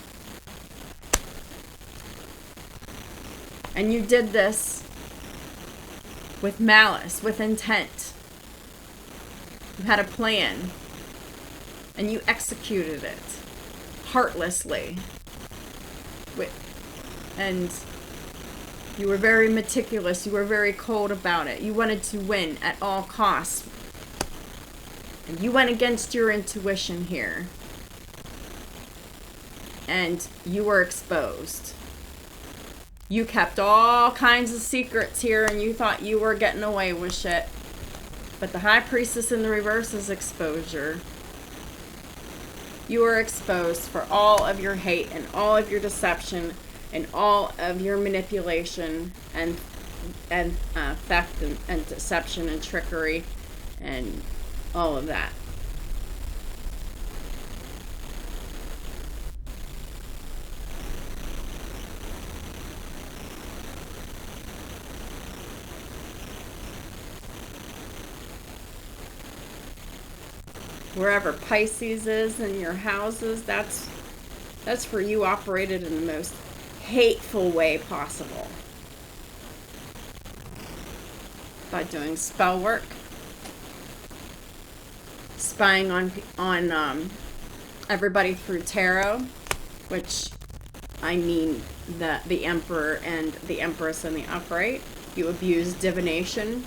And you did this with malice, with intent. You had a plan. And you executed it heartlessly. And you were very meticulous. You were very cold about it. You wanted to win at all costs. And you went against your intuition here. And you were exposed. You kept all kinds of secrets here and you thought you were getting away with shit. But the High Priestess in the reverse is exposure. You were exposed for all of your hate and all of your deception and all of your manipulation and theft and deception and trickery and all of that. Wherever Pisces is in your houses, that's where you operated in the most hateful way possible. By doing spell work, spying on everybody through tarot, which I mean the Emperor and the Empress in the upright. You abuse divination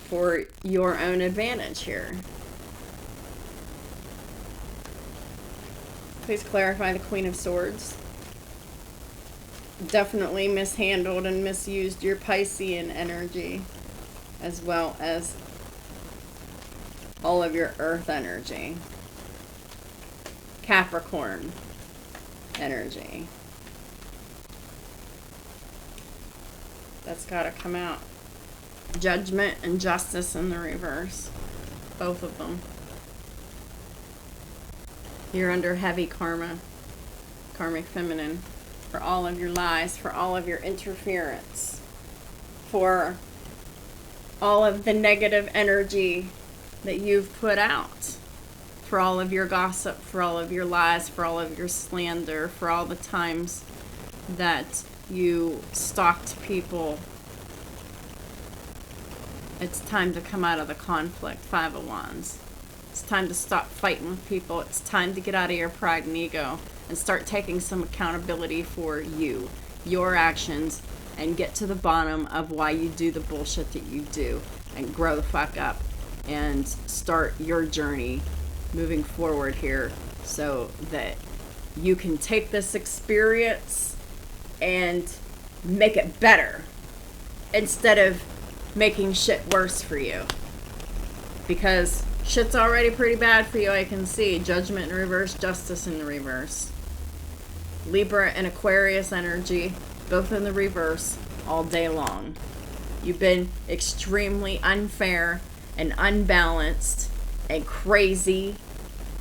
for your own advantage here. Please clarify the Queen of Swords. Definitely mishandled and misused your Piscean energy, as well as all of your Earth energy. Capricorn energy. That's got to come out. Judgment and Justice in the reverse. Both of them. You're under heavy karma. Karmic Feminine. For all of your lies. For all of your interference. For all of the negative energy that you've put out. For all of your gossip. For all of your lies. For all of your slander. For all the times that you stalked people. It's time to come out of the conflict. Five of Wands. It's time to stop fighting with people. It's time to get out of your pride and ego and start taking some accountability for you, your actions, and get to the bottom of why you do the bullshit that you do and grow the fuck up and start your journey moving forward here so that you can take this experience and make it better instead of making shit worse for you. Because shit's already pretty bad for you, I can see. Judgment in reverse, justice in the reverse. Libra and Aquarius energy, both in the reverse, all day long. You've been extremely unfair and unbalanced and crazy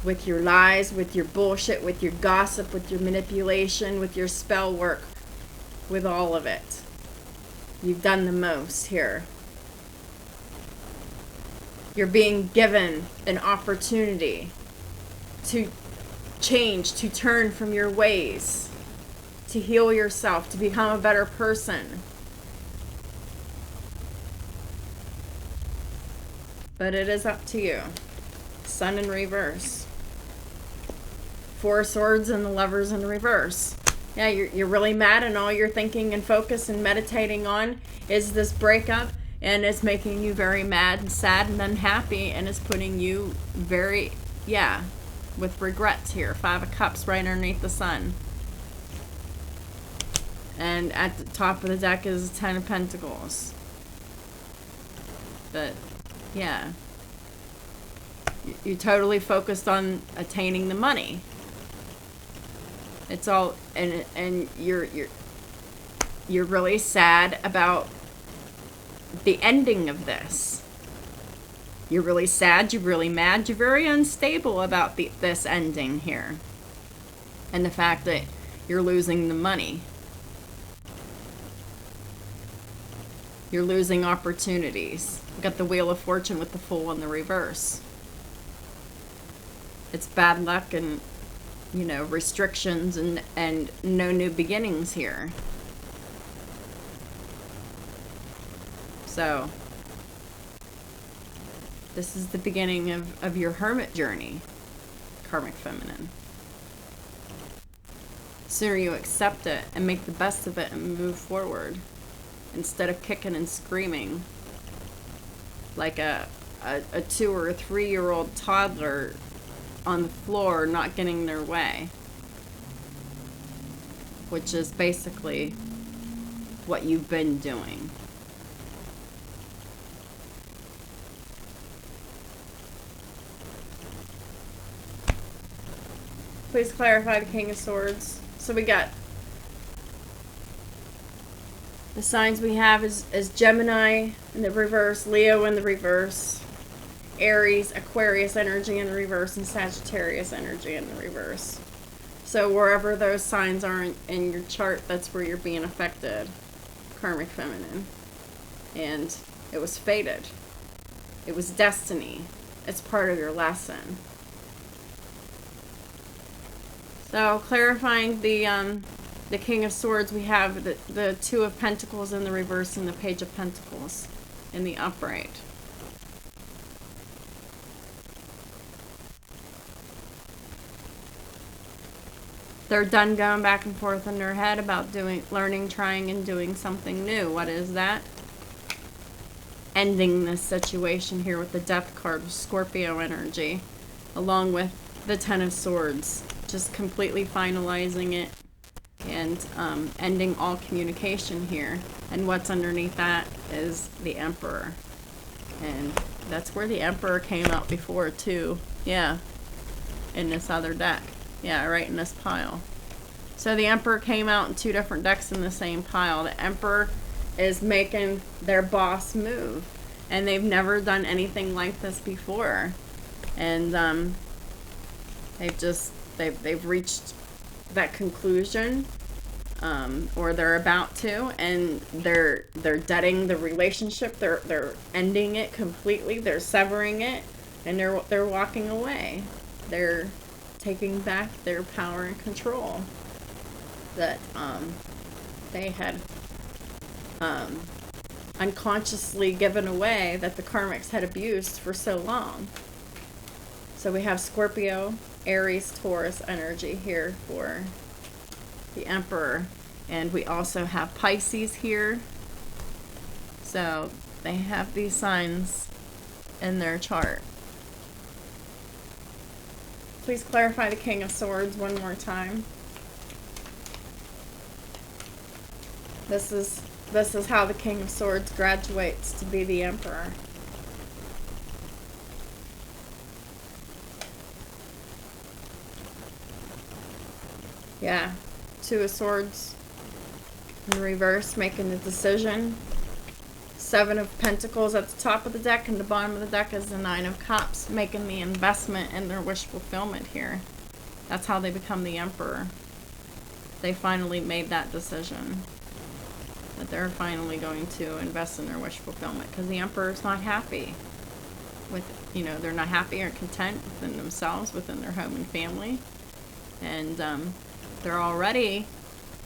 with your lies, with your bullshit, with your gossip, with your manipulation, with your spell work, with all of it. You've done the most here. You're being given an opportunity to change, to turn from your ways, to heal yourself, to become a better person. But it is up to you. Sun in reverse. Four of Swords and the Lovers in reverse. Yeah, you're really mad, and all you're thinking and focus and meditating on is this breakup, and it's making you very mad and sad and unhappy, and it's putting you very, with regrets here. Five of Cups right underneath the Sun. And at the top of the deck is Ten of Pentacles. But, yeah. You totally focused on attaining the money. It's all, and you're really sad about the ending of this. You're really sad, you're really mad, you're very unstable about this ending here. And the fact that you're losing the money. You're losing opportunities. You've got the Wheel of Fortune with the Fool in the reverse. It's bad luck and, restrictions and no new beginnings here. So, this is the beginning of your hermit journey, Karmic Feminine. The sooner you accept it and make the best of it and move forward, instead of kicking and screaming like a 2 or 3-year-old toddler on the floor not getting their way, which is basically what you've been doing. Please clarify the King of Swords. So we got the signs we have is Gemini in the reverse, Leo in the reverse, Aries, Aquarius energy in the reverse, and Sagittarius energy in the reverse. So wherever those signs are in your chart, that's where you're being affected, Karmic Feminine. And it was fated. It was destiny. It's part of your lesson. So clarifying the King of Swords, we have the Two of Pentacles in the reverse and the Page of Pentacles in the upright. They're done going back and forth in their head about learning, trying, and doing something new. What is that? Ending this situation here with the Death card of Scorpio energy, along with the Ten of Swords. Just completely finalizing it and ending all communication here. And what's underneath that is the Emperor. And that's where the Emperor came out before too. Yeah. In this other deck. Yeah, right in this pile. So the Emperor came out in 2 different decks in the same pile. The Emperor is making their boss move. And they've never done anything like this before. And they've reached that conclusion. Or they're about to, and they're deading the relationship. They're ending it completely. They're severing it, and they're walking away. They're taking back their power and control that they had unconsciously given away, that the karmics had abused for so long. So we have Scorpio, Aries, Taurus energy here for the Emperor, and we also have Pisces here. So they have these signs in their chart. Please clarify the King of Swords one more time. This is how the King of Swords graduates to be the Emperor. Yeah, Two of Swords in reverse, making the decision. Seven of Pentacles at the top of the deck, and the bottom of the deck is the Nine of Cups, making the investment in their wish fulfillment here. That's how they become the Emperor. They finally made that decision. That they're finally going to invest in their wish fulfillment, because the Emperor's not happy with, you know, they're not happy or content within themselves, within their home and family. And they're already,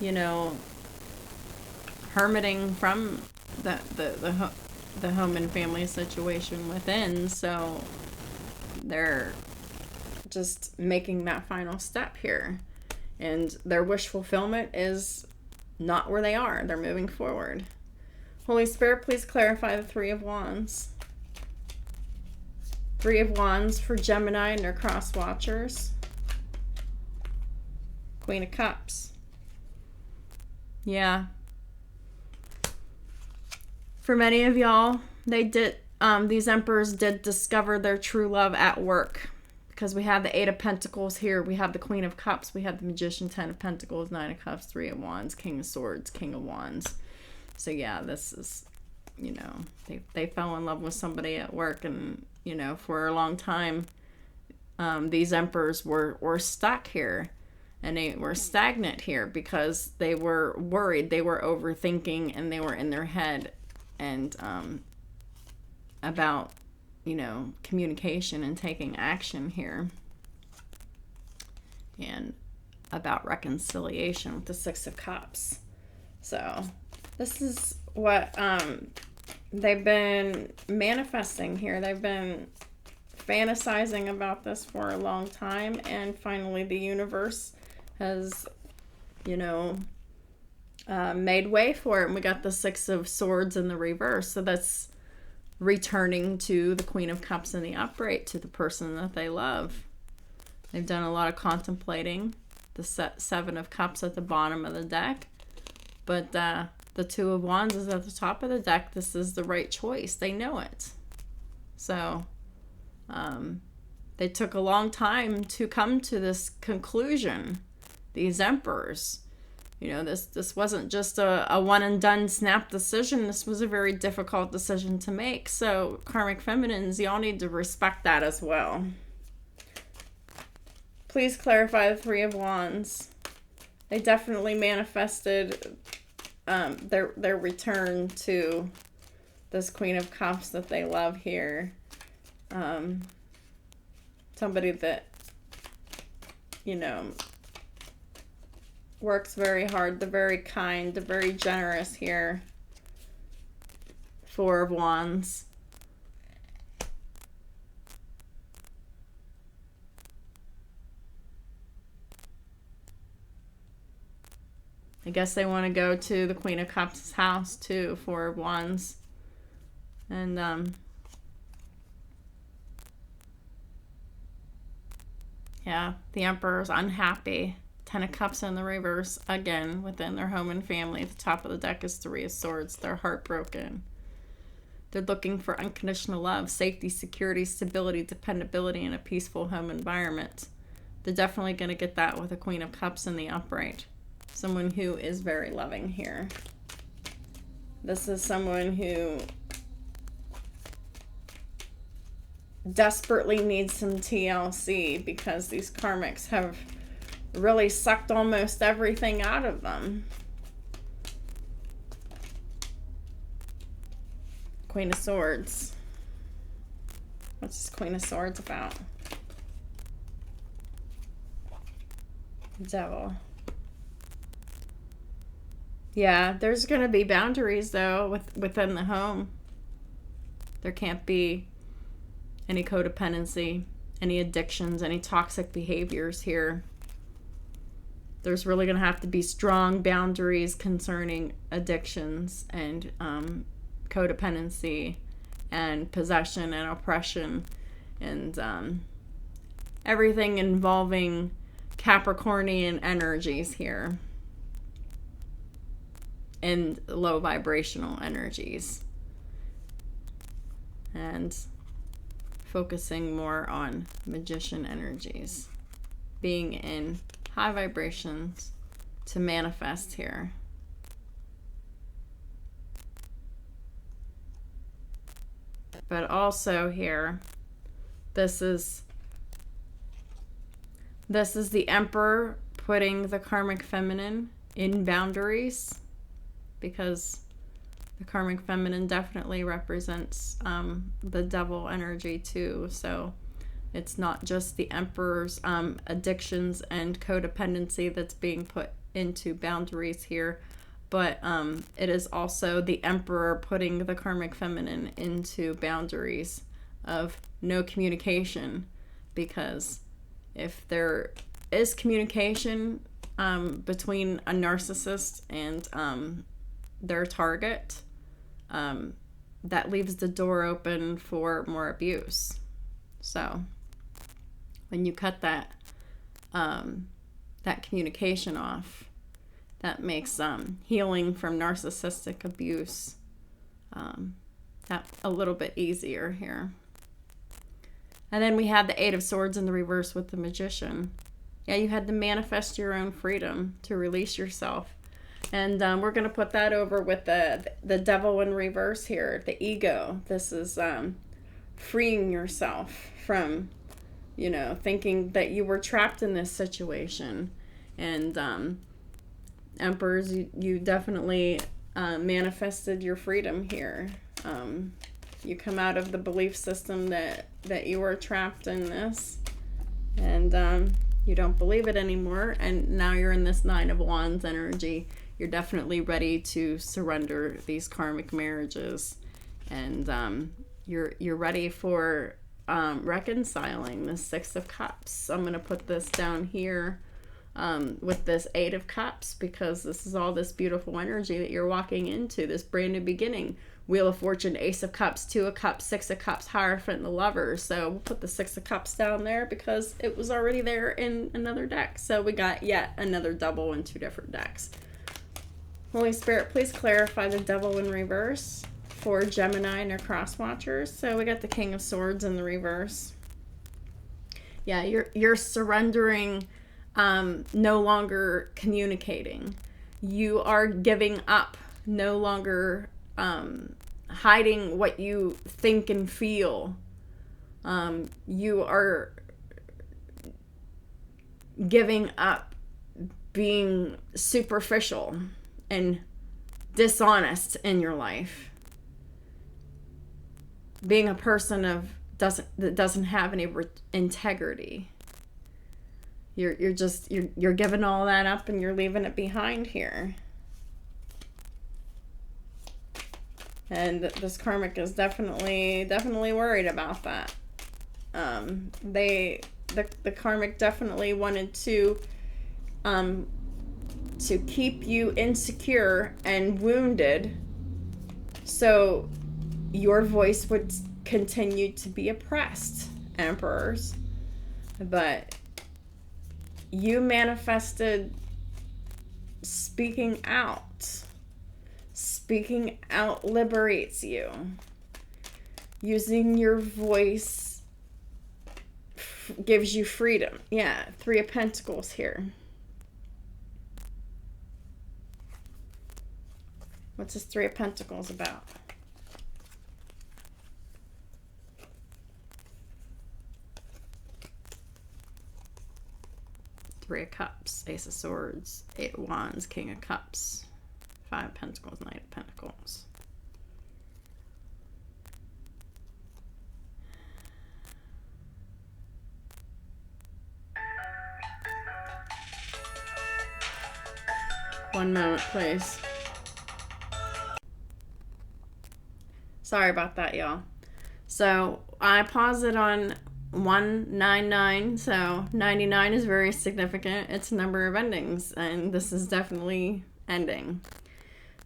you know, hermiting from the home and family situation within, so they're just making that final step here, and their wish fulfillment is not where they are. They're moving forward. Holy Spirit, please clarify the Three of Wands. Three of Wands for Gemini and their cross watchers. Queen of Cups. Yeah. For many of y'all, they did, these emperors did discover their true love at work, because we have the Eight of Pentacles here, we have the Queen of Cups, we have the Magician, Ten of Pentacles, Nine of Cups, Three of Wands, King of Swords, King of Wands. So yeah, this is, you know, they fell in love with somebody at work, and, you know, for a long time, these emperors were stuck here. And they were stagnant here because they were worried, they were overthinking, and they were in their head. And about, you know, communication and taking action here. And about reconciliation with the Six of Cups. So this is what they've been manifesting here. They've been fantasizing about this for a long time. And finally the universe has, you know, made way for it, and we got the Six of Swords in the reverse. So that's returning to the Queen of Cups in the upright, to the person that they love. They've done a lot of contemplating. The Seven of Cups at the bottom of the deck, but the Two of Wands is at the top of the deck. This is the right choice. They know it. So they took a long time to come to this conclusion, these emperors. You know, this wasn't just a one and done snap decision. This was a very difficult decision to make. So Karmic Feminines, y'all need to respect that as well. Please clarify the Three of Wands. They definitely manifested their return to this Queen of Cups that they love here. Somebody that, you know, works very hard, they're very kind, they're very generous here. Four of Wands. I guess they want to go to the Queen of Cups' house too, Four of Wands. And yeah, the Emperor's unhappy. Ten of Cups in the reverse, again, within their home and family. At the top of the deck is Three of Swords. They're heartbroken. They're looking for unconditional love, safety, security, stability, dependability, and a peaceful home environment. They're definitely going to get that with a Queen of Cups in the upright. Someone who is very loving here. This is someone who desperately needs some TLC, because these karmics have really sucked almost everything out of them. Queen of Swords. What's this Queen of Swords about? Devil. Yeah, there's going to be boundaries, though, within the home. There can't be any codependency, any addictions, any toxic behaviors here. There's really going to have to be strong boundaries concerning addictions and codependency and possession and oppression and everything involving Capricornian energies here and low vibrational energies, and focusing more on magician energies, being in high vibrations to manifest here. But also here, this is the Emperor putting the karmic feminine in boundaries, because the karmic feminine definitely represents the devil energy too. So it's not just the Emperor's addictions and codependency that's being put into boundaries here, but it is also the Emperor putting the karmic feminine into boundaries of no communication, because if there is communication between a narcissist and their target, that leaves the door open for more abuse. So when you cut that communication off, that makes healing from narcissistic abuse that a little bit easier here. And then we have the Eight of Swords in the reverse with the Magician. Yeah, you had to manifest your own freedom to release yourself. And we're going to put that over with the Devil in reverse here, the ego. This is freeing yourself from, thinking that you were trapped in this situation. And Emperors, you definitely manifested your freedom here. You come out of the belief system that you were trapped in this, and you don't believe it anymore, and now you're in this Nine of Wands energy. You're definitely ready to surrender these karmic marriages, and you're ready for reconciling the Six of Cups. I'm going to put this down here with this Eight of Cups, because this is all this beautiful energy that you're walking into, this brand new beginning. Wheel of Fortune, Ace of Cups, Two of Cups, Six of Cups, Hierophant, and the Lovers. So we'll put the Six of Cups down there because it was already there in another deck. So we got yet another double in two different decks. Holy Spirit, please clarify the Devil in reverse for Gemini and their cross watchers. So we got the King of Swords in the reverse. Yeah, you're surrendering, no longer communicating. You are giving up, no longer hiding what you think and feel. You are giving up being superficial and dishonest in your life. Being a person that doesn't have any integrity. You're giving all that up and you're leaving it behind here. And this karmic is definitely worried about that. The karmic definitely wanted to keep you insecure and wounded, so your voice would continue to be oppressed, Emperors. But you manifested speaking out. Speaking out liberates you. Using your voice gives you freedom. Yeah, Three of Pentacles here. What's this Three of Pentacles about? Three of Cups, Ace of Swords, Eight of Wands, King of Cups, Five of Pentacles, Knight of Pentacles. One moment, please. Sorry about that, y'all. So I paused it on 199, so 99 is very significant. It's a number of endings, and this is definitely ending.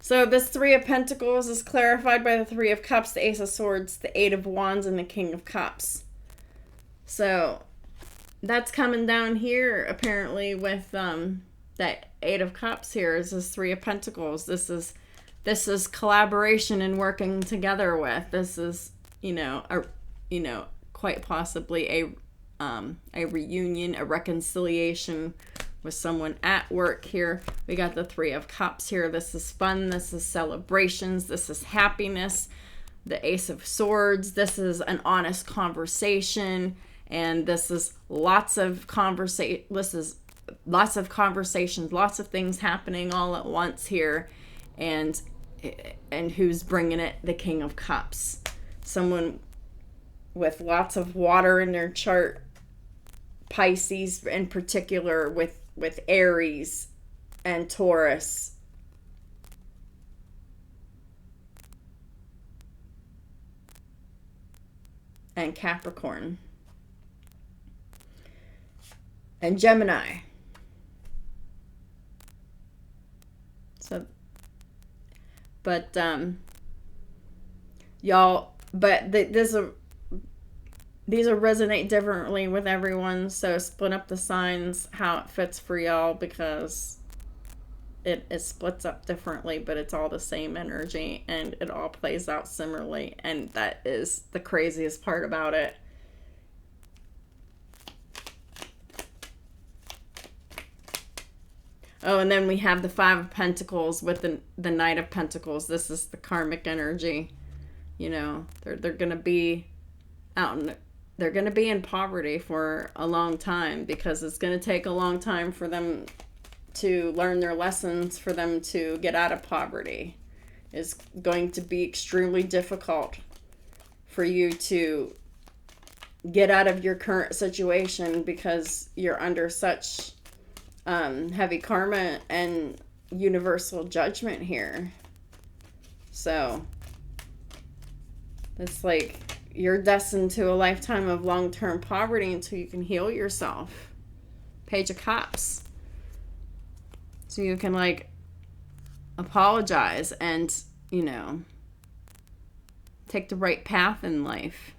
So this Three of Pentacles is clarified by the Three of Cups, the Ace of Swords, the Eight of Wands, and the King of Cups. So that's coming down here apparently with that Eight of Cups here is this Three of Pentacles. This is collaboration and working together with. This is, quite possibly a reunion, a reconciliation with someone at work here. We got the Three of Cups here. This is fun. This is celebrations. This is happiness. The Ace of Swords. This is an honest conversation. And this is lots of conversations, lots of things happening all at once here. And who's bringing it? The King of Cups. Someone with lots of water in their chart. Pisces in particular, with Aries and Taurus. And Capricorn. And Gemini. So, but, y'all, but these will resonate differently with everyone. So split up the signs how it fits for y'all, because it splits up differently, but it's all the same energy and it all plays out similarly. And that is the craziest part about it. Oh, and then we have the Five of Pentacles with the Knight of Pentacles. This is the karmic energy. You know, they're going to be out in, they're going to be in poverty for a long time, because it's going to take a long time for them to learn their lessons, for them to get out of poverty. It's going to be extremely difficult for you to get out of your current situation, because you're under such heavy karma and universal judgment here. So it's like you're destined to a lifetime of long-term poverty until you can heal yourself. Page of Cups. So you can like apologize and, you know, take the right path in life.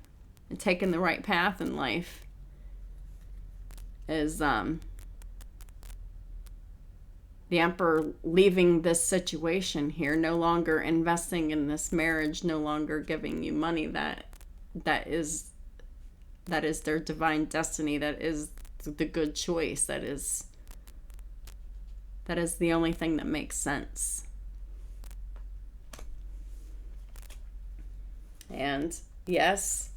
And taking the right path in life is the Emperor leaving this situation here, no longer investing in this marriage, no longer giving you money that is their divine destiny, that is the good choice, that is the only thing that makes sense. And yes,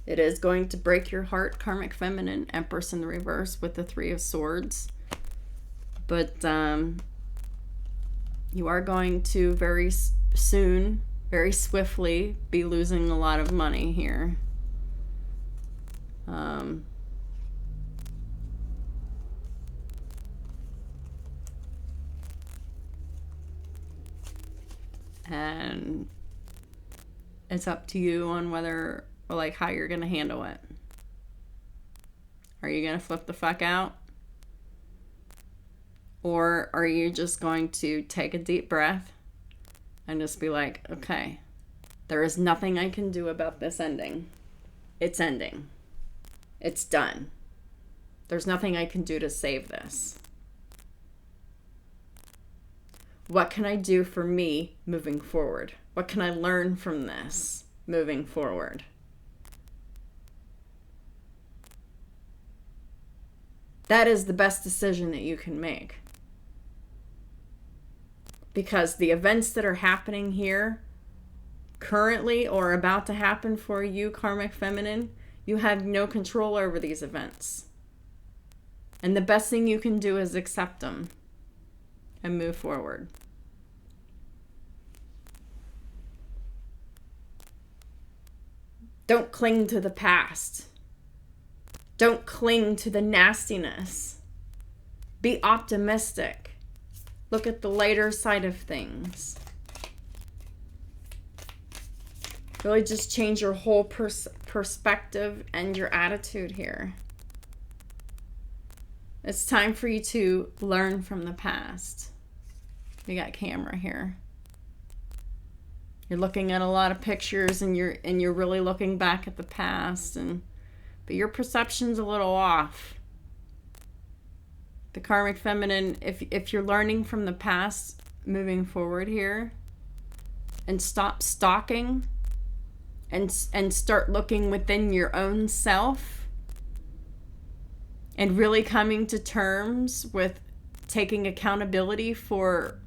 it is going to break your heart, Karmic Feminine, Empress in the reverse with the Three of Swords. But you are going to very soon, very swiftly, be losing a lot of money here. And it's up to you on whether, or like how you're going to handle it. Are you going to flip the fuck out? Or are you just going to take a deep breath and just be like, okay, there is nothing I can do about this ending. It's ending. It's done. There's nothing I can do to save this. What can I do for me moving forward? What can I learn from this moving forward? That is the best decision that you can make. Because the events that are happening here currently or about to happen for you, Karmic Feminine, you have no control over these events. And the best thing you can do is accept them and move forward. Don't cling to the past. Don't cling to the nastiness. Be optimistic. Look at the lighter side of things. Really just change your whole perspective and your attitude here. It's time for you to learn from the past. We got camera here. You're looking at a lot of pictures and you're really looking back at the past, but your perception's a little off. The Karmic Feminine, if you're learning from the past moving forward here, and stop stalking and start looking within your own self and really coming to terms with taking accountability for,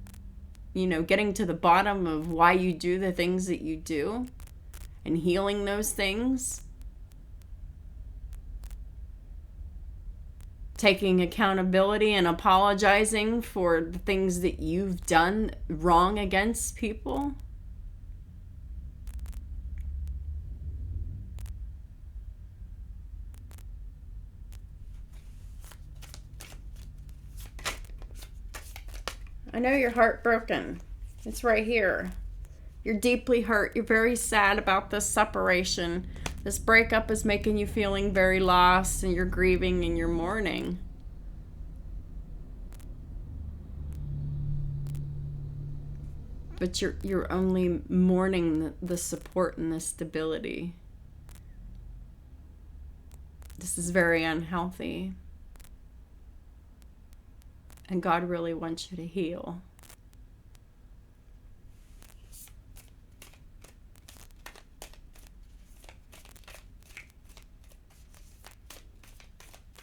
getting to the bottom of why you do the things that you do and healing those things. Taking accountability and apologizing for the things that you've done wrong against people. I know you're heartbroken. It's right here. You're deeply hurt. You're very sad about this separation. This breakup is making you feeling very lost, and you're grieving and you're mourning. But you're only mourning the support and the stability. This is very unhealthy. And God really wants you to heal.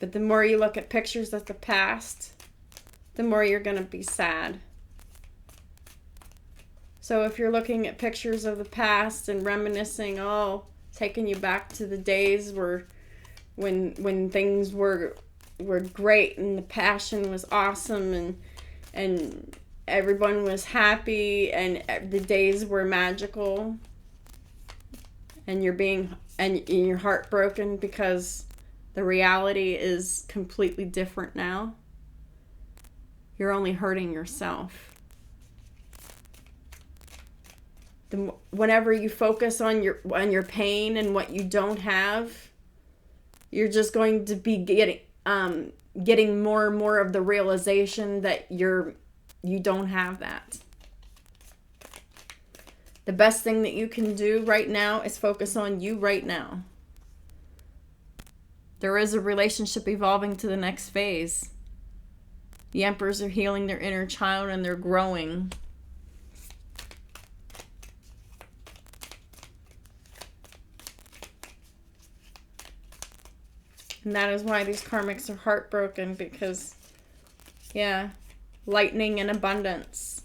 But the more you look at pictures of the past, the more you're going to be sad. So if you're looking at pictures of the past and reminiscing, taking you back to the days when things were great and the passion was awesome and everyone was happy and the days were magical, and you're heartbroken because the reality is completely different now, you're only hurting yourself. Whenever you focus on your pain and what you don't have, you're just going to be getting more and more of the realization that you don't have that. The best thing that you can do right now is focus on you right now. There is a relationship evolving to the next phase. The Emperors are healing their inner child and they're growing. And that is why these karmics are heartbroken, because, lightning and abundance.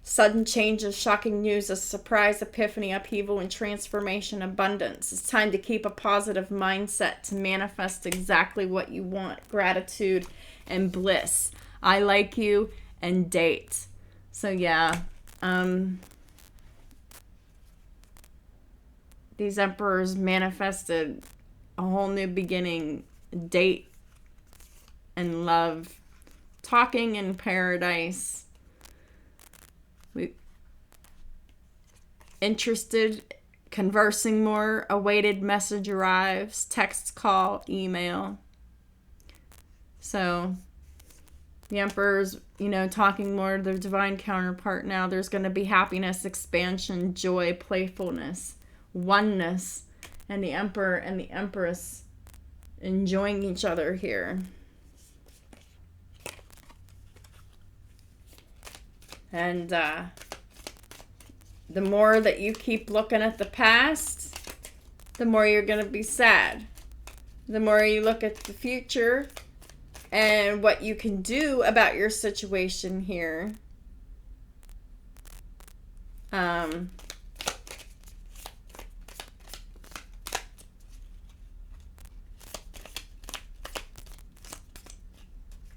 Sudden changes, shocking news, a surprise, epiphany, upheaval, and transformation, abundance. It's time to keep a positive mindset to manifest exactly what you want. Gratitude and bliss. I like you and date. So these emperors manifested a whole new beginning, date and love, talking in paradise. Interested, conversing more, awaited message arrives, text, call, email. So the Emperor's, talking more to their divine counterpart now. There's going to be happiness, expansion, joy, playfulness, oneness, and the Emperor and the Empress enjoying each other here. And the more that you keep looking at the past, the more you're going to be sad. The more you look at the future and what you can do about your situation here,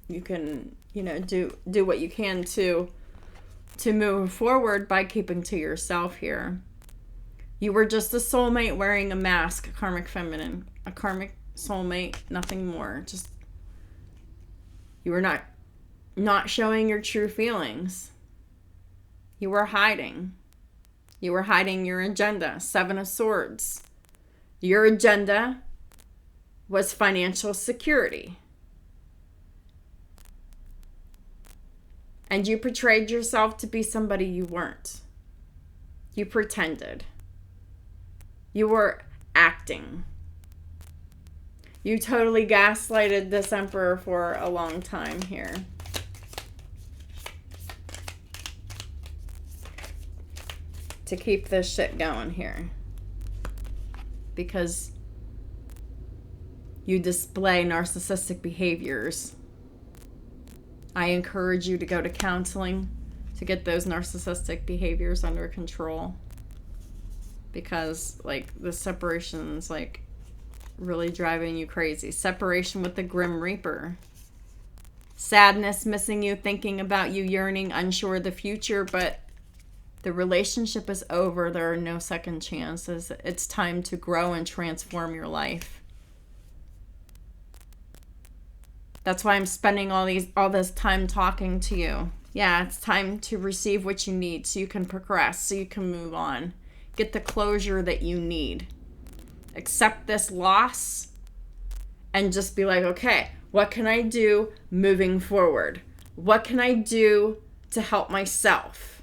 you can, do what you can to move forward by keeping to yourself here. You were just a soulmate wearing a mask, a karmic feminine, a karmic soulmate, nothing more. Just, you were not showing your true feelings. You were hiding. You were hiding your agenda. 7 of Swords. Your agenda was financial security. And you portrayed yourself to be somebody you weren't. You pretended. You were acting. You totally gaslighted this Emperor for a long time here. To keep this shit going here. Because you display narcissistic behaviors. I encourage you to go to counseling to get those narcissistic behaviors under control. Because, like, the separation's, like, really driving you crazy. Separation with the Grim Reaper. Sadness, missing you, thinking about you, yearning, unsure of the future, but the relationship is over. There are no second chances. It's time to grow and transform your life. That's why I'm spending all this time talking to you. Yeah, it's time to receive what you need so you can progress, so you can move on. Get the closure that you need. Accept this loss and just be like, okay, what can I do moving forward? What can I do to help myself?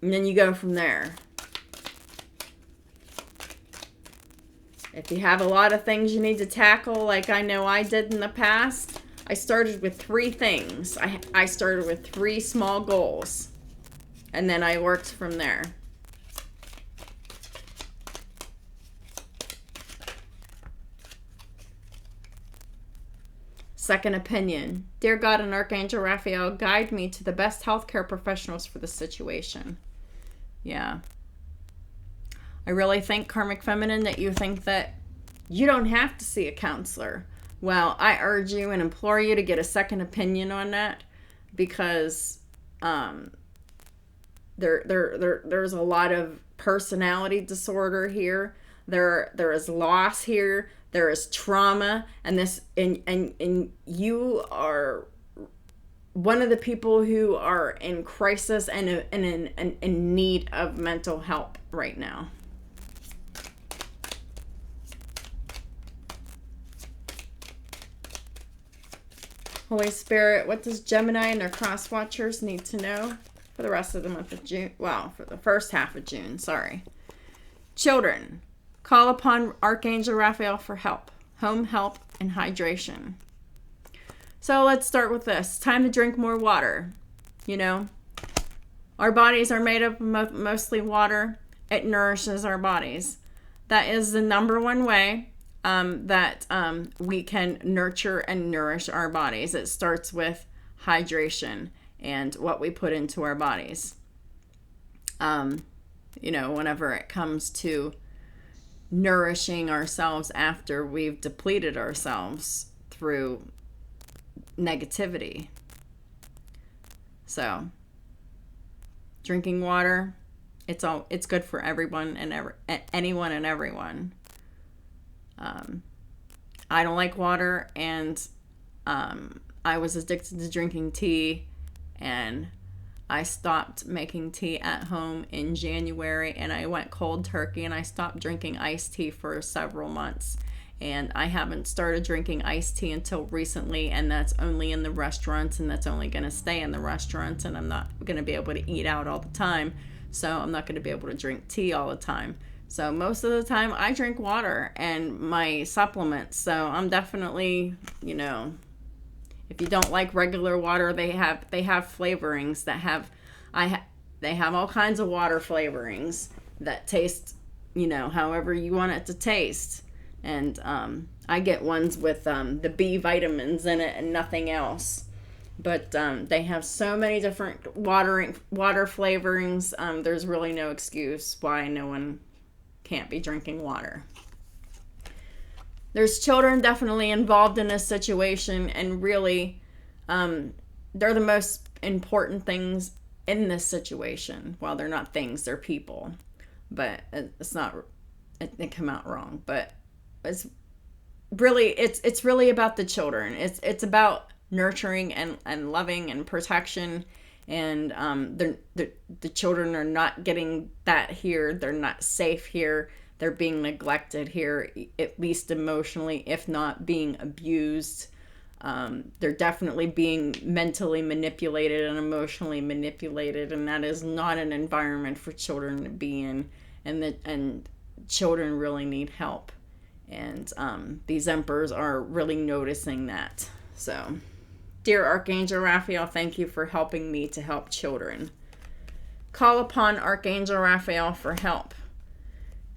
And then you go from there. If you have a lot of things you need to tackle, like I know I did in the past, I started with 3 things. I started with 3 small goals. And then I worked from there. Second opinion. Dear God and Archangel Raphael, guide me to the best healthcare professionals for the situation. Yeah. I really think, Karmic Feminine, that you think that you don't have to see a counselor. Well, I urge you and implore you to get a second opinion on that, because there's a lot of personality disorder here. There is loss here. There is trauma, and you are one of the people who are in crisis and in need of mental help right now. Holy Spirit, what does Gemini and their cross watchers need to know for the rest of the month of June? Well, for the first half of June, sorry. Children, call upon Archangel Raphael for help, home help, and hydration. So let's start with this. Time to drink more water. You know, our bodies are made up of mostly water. It nourishes our bodies. That is the number one way that we can nurture and nourish our bodies. It starts with hydration and what we put into our bodies. You know, whenever it comes to nourishing ourselves after we've depleted ourselves through negativity. So, drinking water, it's good for everyone and anyone and everyone. I don't like water, and I was addicted to drinking tea, and I stopped making tea at home in January, and I went cold turkey, and I stopped drinking iced tea for several months. And I haven't started drinking iced tea until recently, and that's only in the restaurants, and that's only going to stay in the restaurants, and I'm not going to be able to eat out all the time, so I'm not going to be able to drink tea all the time. So most of the time I drink water and my supplements. So I'm definitely, you know, if you don't like regular water, they have flavorings that they have all kinds of water flavorings that taste, you know, however you want it to taste. And I get ones with the B vitamins in it and nothing else. But they have so many different water flavorings. There's really no excuse why no one can't be drinking water. There's children definitely involved in this situation, and really they're the most important things in this situation. Well, they're not things, they're people, but it's not, it came out wrong, but it's really about the children. It's about nurturing and loving and protection, and the children are not getting that here. They're not safe here. They're being neglected here, at least emotionally, if not being abused. They're definitely being mentally manipulated and emotionally manipulated, and that is not an environment for children to be in. And children really need help, and these emperors are really noticing that. So, dear Archangel Raphael, thank you for helping me to help children. Call upon Archangel Raphael for help.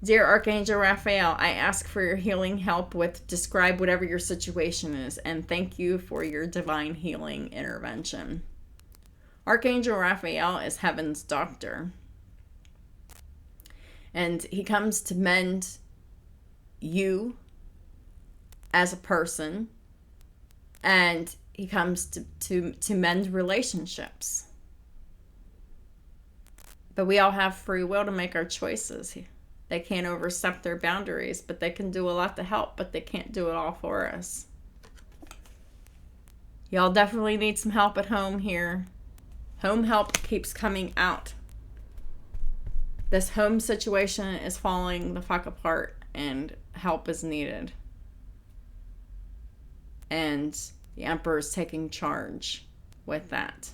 Dear Archangel Raphael, I ask for your healing help with describe whatever your situation is, and thank you for your divine healing intervention. Archangel Raphael is heaven's doctor, and he comes to mend you as a person, and he comes to mend relationships. But we all have free will to make our choices. They can't overstep their boundaries, but they can do a lot to help, but they can't do it all for us. Y'all definitely need some help at home here. Home help keeps coming out. This home situation is falling the fuck apart, and help is needed. And the Emperor is taking charge with that.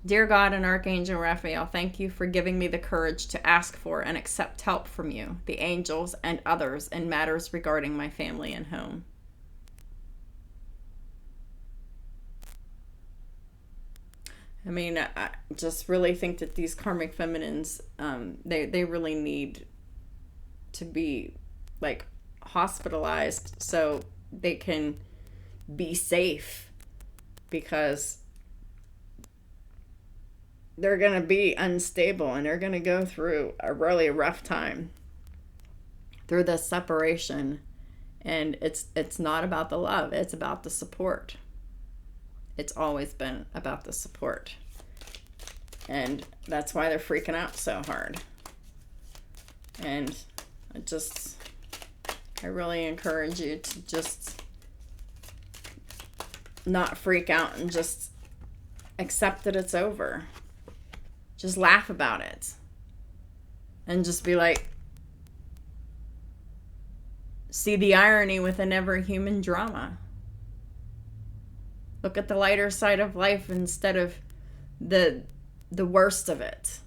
Dear God and Archangel Raphael, thank you for giving me the courage to ask for and accept help from you, the angels, and others in matters regarding my family and home. I mean, I just really think that these karmic feminines, they really need to be, like, hospitalized so they can be safe, because they're going to be unstable and they're going to go through a really rough time through this separation. And it's not about the love. It's about the support. It's always been about the support. And that's why they're freaking out so hard. And I really encourage you to just not freak out and just accept that it's over. Just laugh about it. And just be like, see the irony within every human drama. Look at the lighter side of life instead of the worst of it.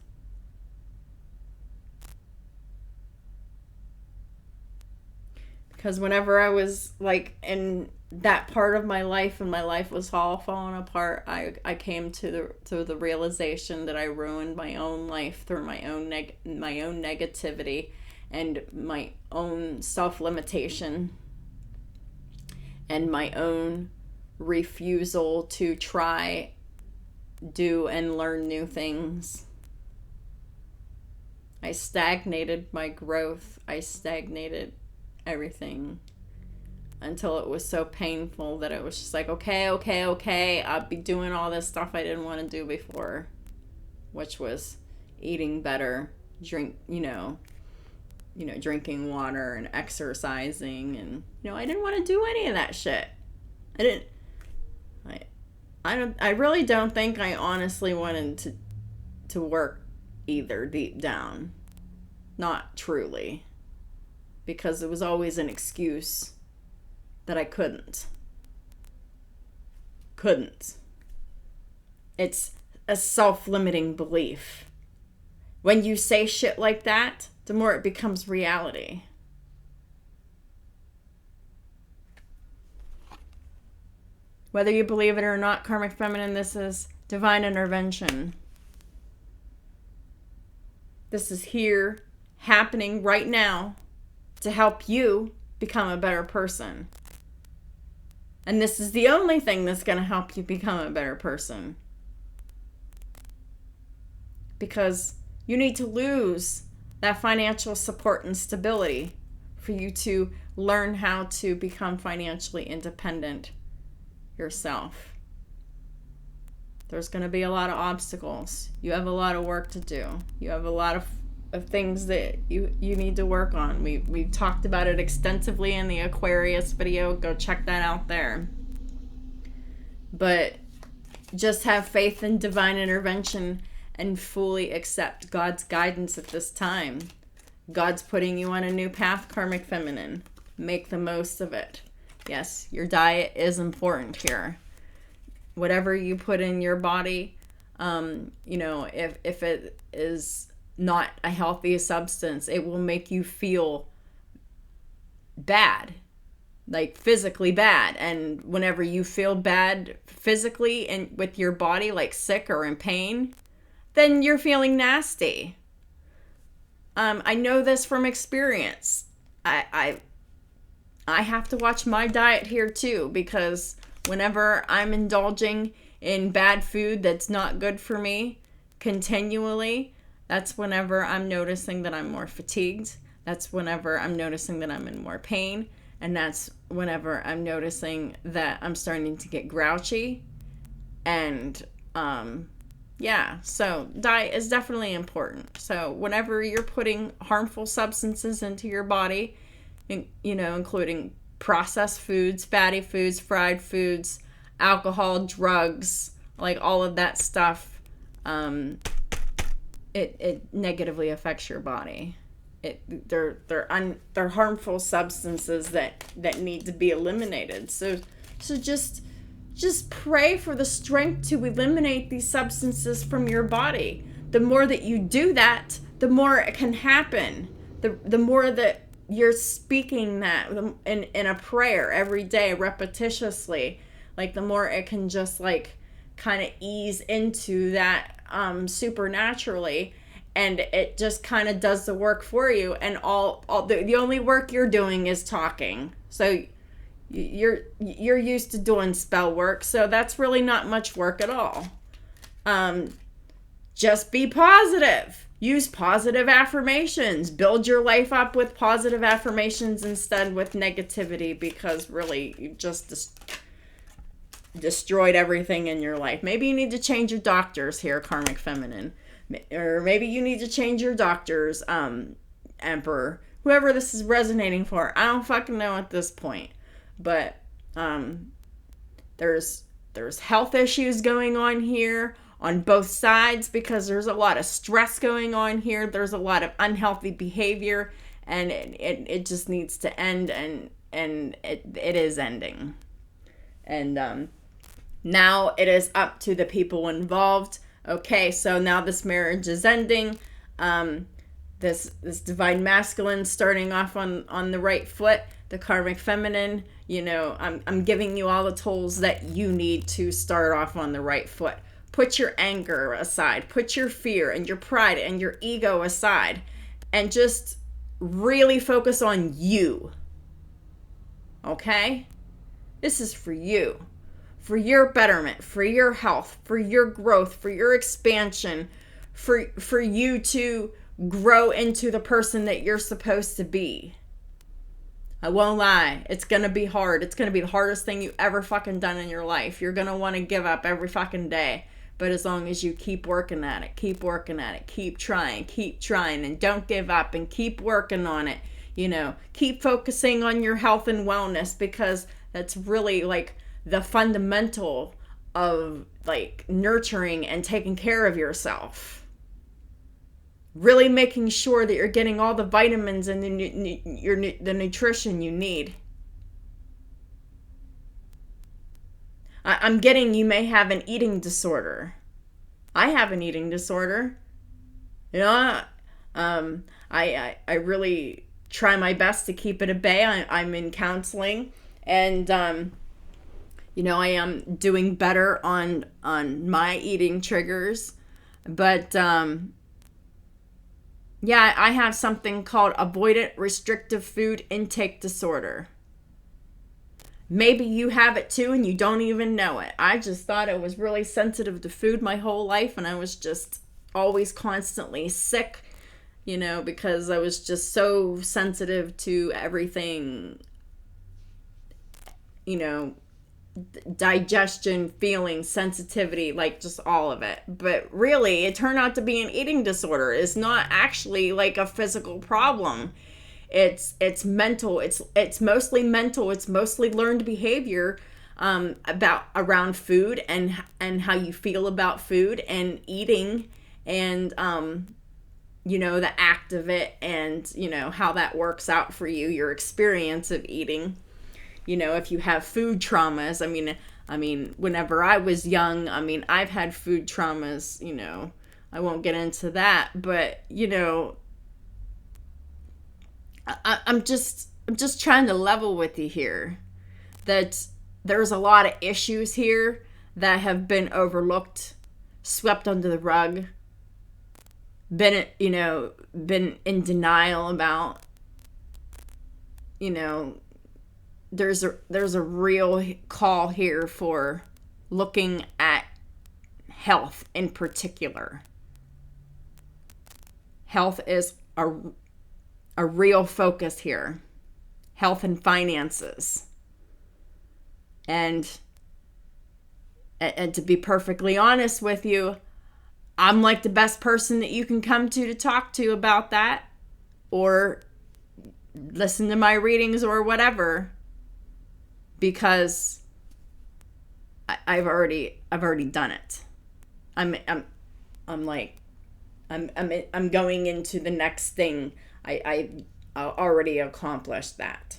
Because whenever I was like in that part of my life and my life was all falling apart, I came to the realization that I ruined my own life through my own negativity and my own self-limitation and my own refusal to try, do, and learn new things. I stagnated my growth. I stagnated everything until it was so painful that it was just like, okay, I'll be doing all this stuff I didn't want to do before, which was eating better, drinking water and exercising, and I didn't want to do any of that shit. I really don't think I honestly wanted to work either, deep down. Not truly. Because it was always an excuse that I couldn't. It's a self-limiting belief. When you say shit like that, the more it becomes reality. Whether you believe it or not, Karmic Feminine, this is divine intervention. This is here, happening right now, to help you become a better person. And this is the only thing that's going to help you become a better person. Because you need to lose that financial support and stability for you to learn how to become financially independent yourself. There's going to be a lot of obstacles. You have a lot of work to do. You have a lot of things that you need to work on. We talked about it extensively in the Aquarius video. Go check that out there. But just have faith in divine intervention and fully accept God's guidance at this time. God's putting you on a new path, Karmic Feminine. Make the most of it. Yes, your diet is important here. Whatever you put in your body, if it is not a healthy substance, it will make you feel bad, like physically bad. And whenever you feel bad physically and with your body, like sick or in pain, then you're feeling nasty. I know this from experience. I have to watch my diet here too, because whenever I'm indulging in bad food that's not good for me continually, that's whenever I'm noticing that I'm more fatigued. That's whenever I'm noticing that I'm in more pain. And that's whenever I'm noticing that I'm starting to get grouchy. And yeah, so diet is definitely important. So whenever you're putting harmful substances into your body, including processed foods, fatty foods, fried foods, alcohol, drugs, like all of that stuff, it negatively affects your body. They're harmful substances that need to be eliminated. So just pray for the strength to eliminate these substances from your body. The more that you do that, the more it can happen. The more that you're speaking that in a prayer every day, repetitiously, like the more it can just like kind of ease into that supernaturally, and it just kind of does the work for you. And the only work you're doing is talking. So you're used to doing spell work, so that's really not much work at all. Just be positive. Use positive affirmations. Build your life up with positive affirmations instead with negativity, because really you just destroyed everything in your life. Maybe you need to change your doctors here, Karmic Feminine. Or maybe you need to change your doctors, Emperor. Whoever this is resonating for, I don't fucking know at this point. But there's health issues going on here on both sides, because there's a lot of stress going on here. There's a lot of unhealthy behavior, and it just needs to end, and it is ending. And now it is up to the people involved. Okay, so now this marriage is ending. This divine masculine starting off on the right foot. The Karmic Feminine, I'm giving you all the tools that you need to start off on the right foot. Put your anger aside. Put your fear and your pride and your ego aside. And just really focus on you. Okay? This is for you. For your betterment, for your health, for your growth, for your expansion, for you to grow into the person that you're supposed to be. I won't lie. It's going to be hard. It's going to be the hardest thing you ever fucking done in your life. You're going to want to give up every fucking day. But as long as you keep working at it, keep trying, and don't give up, and keep working on it. Keep focusing on your health and wellness, because that's really like the fundamental of like nurturing and taking care of yourself. Really making sure that you're getting all the vitamins and the nutrition you need. I'm getting you may have an eating disorder. I have an eating disorder. I really try my best to keep it at bay. I'm in counseling, and I am doing better on my eating triggers, but yeah, I have something called avoidant restrictive food intake disorder. Maybe you have it too and you don't even know it. I just thought I was really sensitive to food my whole life, and I was just always constantly sick, because I was just so sensitive to everything, digestion, feeling, sensitivity, like just all of it. But really, it turned out to be an eating disorder. It's not actually like a physical problem. It's mental. It's mostly mental. It's mostly learned behavior around food and how you feel about food and eating, and the act of it, and how that works out for you, your experience of eating. If you have food traumas, I mean, whenever I was young, I've had food traumas, I won't get into that, but, I'm just trying to level with you here, that there's a lot of issues here that have been overlooked, swept under the rug, been in denial about, there's a real call here for looking at health in particular. Health is a real focus here. Health and finances. And to be perfectly honest with you, I'm like the best person that you can come to talk to about that, or listen to my readings or whatever, because I've already done it. I'm going into the next thing. I already accomplished that.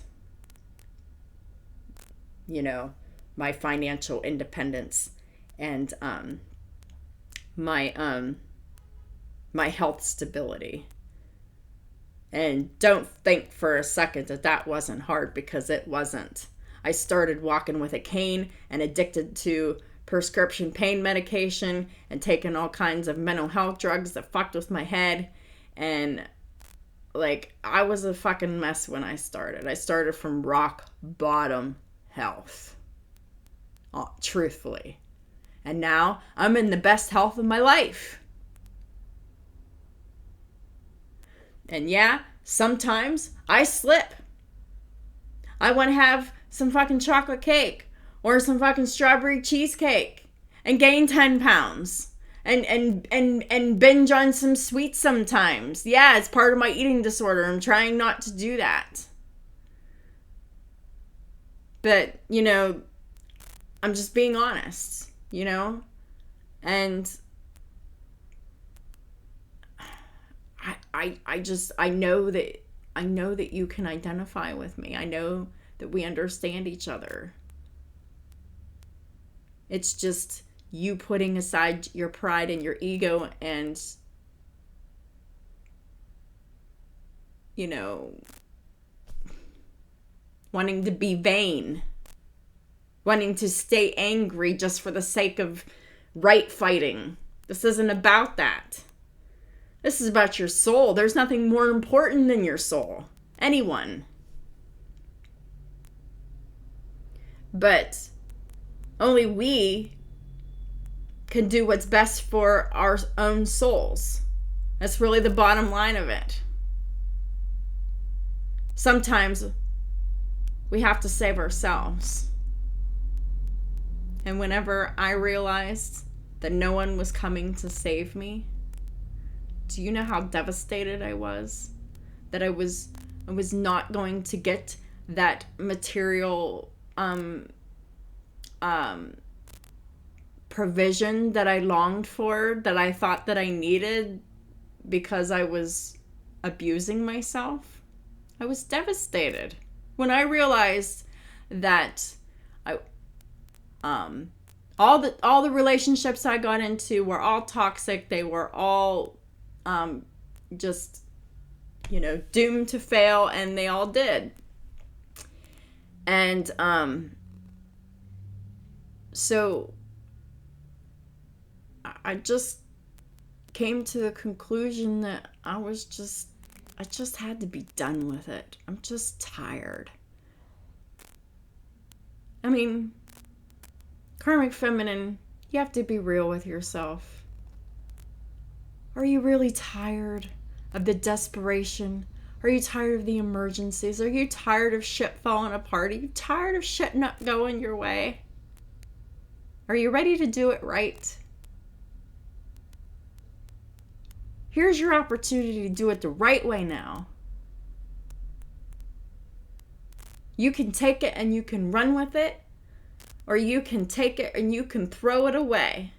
My financial independence and my health stability. And don't think for a second that wasn't hard, because it wasn't. I started walking with a cane and addicted to prescription pain medication and taking all kinds of mental health drugs that fucked with my head. And I was a fucking mess when I started. I started from rock bottom health. Truthfully. And now I'm in the best health of my life. And yeah, sometimes I slip. I want to have some fucking chocolate cake or some fucking strawberry cheesecake and gain 10 pounds and binge on some sweets sometimes. Yeah, it's part of my eating disorder. I'm trying not to do that. But, I'm just being honest, and I know that you can identify with me. I know that we understand each other. It's just you putting aside your pride and your ego and, wanting to be vain. Wanting to stay angry just for the sake of right fighting. This isn't about that. This is about your soul. There's nothing more important than your soul. Anyone. But only we can do what's best for our own souls. That's really the bottom line of it. Sometimes we have to save ourselves. And whenever I realized that no one was coming to save me, do you know how devastated I was? That I was not going to get that material provision that I longed for, that I thought that I needed, because I was abusing myself. I was devastated when I realized that all the relationships I got into were all toxic. They were all just doomed to fail, and they all did. And so I just came to the conclusion that I just had to be done with it. I'm just tired. I mean, Karmic Feminine, you have to be real with yourself. Are you really tired of the desperation? Are you tired of the emergencies? Are you tired of shit falling apart? Are you tired of shit not going your way? Are you ready to do it right? Here's your opportunity to do it the right way now. You can take it and you can run with it, or you can take it and you can throw it away.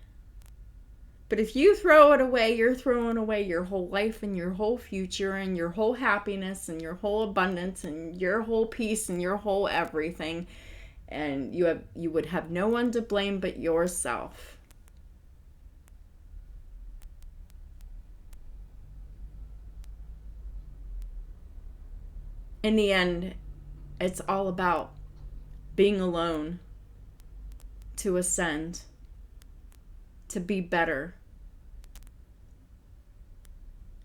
But if you throw it away, you're throwing away your whole life and your whole future and your whole happiness and your whole abundance and your whole peace and your whole everything. And you would have no one to blame but yourself. In the end, it's all about being alone, to ascend, to be better.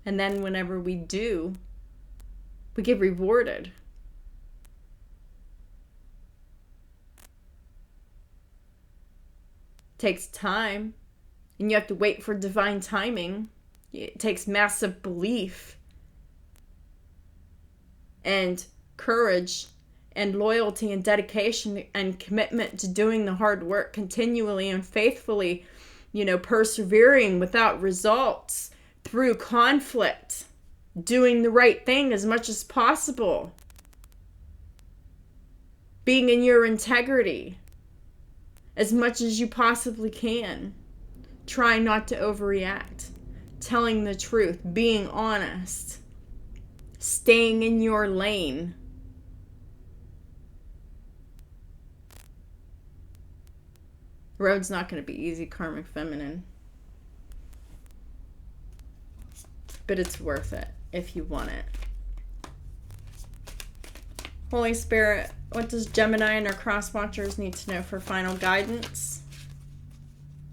And then whenever we do, we get rewarded. It takes time, and you have to wait for divine timing. It takes massive belief and courage and loyalty and dedication and commitment to doing the hard work continually and faithfully, persevering without results through conflict, doing the right thing as much as possible, being in your integrity as much as you possibly can, trying not to overreact, telling the truth, being honest, staying in your lane. The road's not going to be easy, Karmic Feminine. But it's worth it if you want it. Holy Spirit, what does Gemini and our cross watchers need to know for final guidance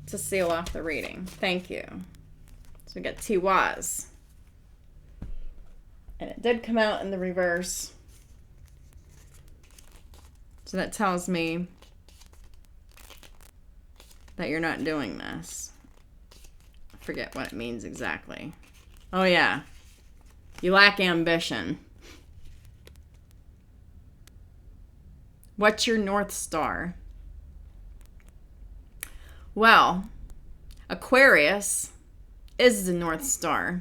to seal off the reading? Thank you. So we got Tiwaz. And it did come out in the reverse. So that tells me that you're not doing this. I forget what it means exactly. Oh yeah. You lack ambition. What's your North Star? Well, Aquarius is the North Star.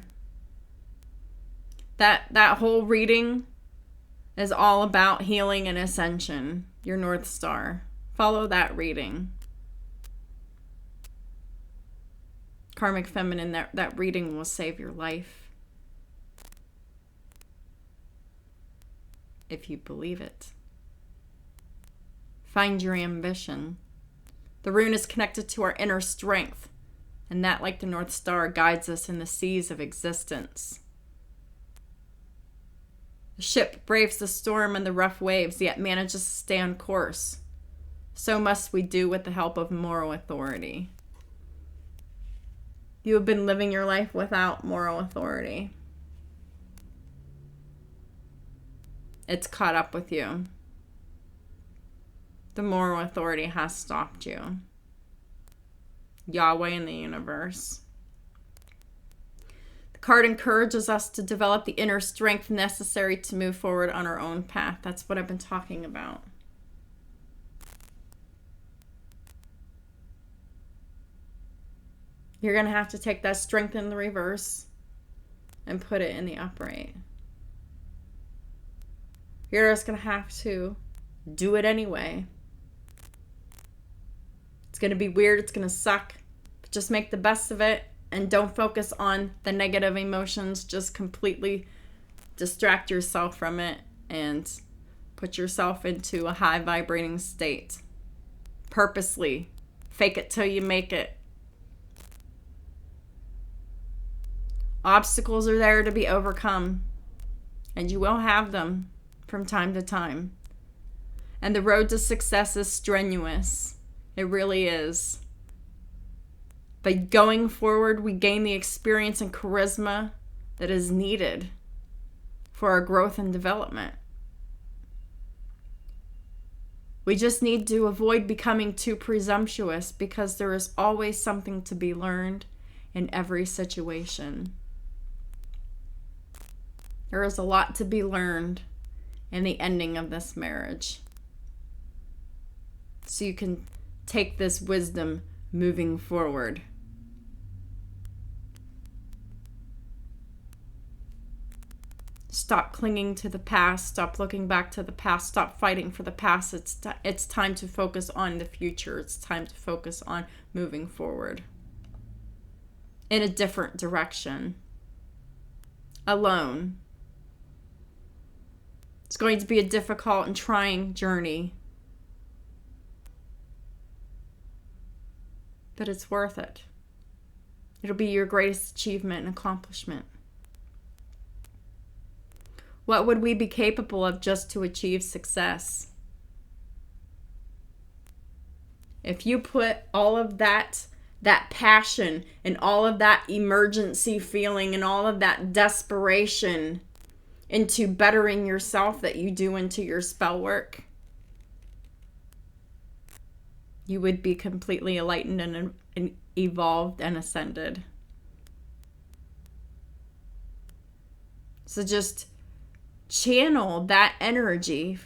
That whole reading is all about healing and ascension. Your North Star. Follow that reading. Karmic Feminine, that reading will save your life. If you believe it. Find your ambition. The rune is connected to our inner strength, and that, like the North Star, guides us in the seas of existence. The ship braves the storm and the rough waves, yet manages to stay on course. So must we do with the help of moral authority. You have been living your life without moral authority. It's caught up with you. The moral authority has stopped you. Yahweh in the universe. The card encourages us to develop the inner strength necessary to move forward on our own path. That's what I've been talking about. You're going to have to take that strength in the reverse and put it in the upright. You're just going to have to do it anyway. It's going to be weird. It's going to suck. But just make the best of it and don't focus on the negative emotions. Just completely distract yourself from it and put yourself into a high vibrating state. Purposely. Fake it till you make it. Obstacles are there to be overcome, and you will have them from time to time. And the road to success is strenuous. It really is. But going forward, we gain the experience and charisma that is needed for our growth and development. We just need to avoid becoming too presumptuous, because there is always something to be learned in every situation. There is a lot to be learned in the ending of this marriage. So you can take this wisdom moving forward. Stop clinging to the past. Stop looking back to the past. Stop fighting for the past. It's time to focus on the future. It's time to focus on moving forward in a different direction. Alone. It's going to be a difficult and trying journey. But it's worth it. It'll be your greatest achievement and accomplishment. What would we be capable of just to achieve success? If you put all of that that passion and all of that emergency feeling and all of that desperation into bettering yourself that you do into your spell work, you would be completely enlightened and evolved and ascended. So just channel that energy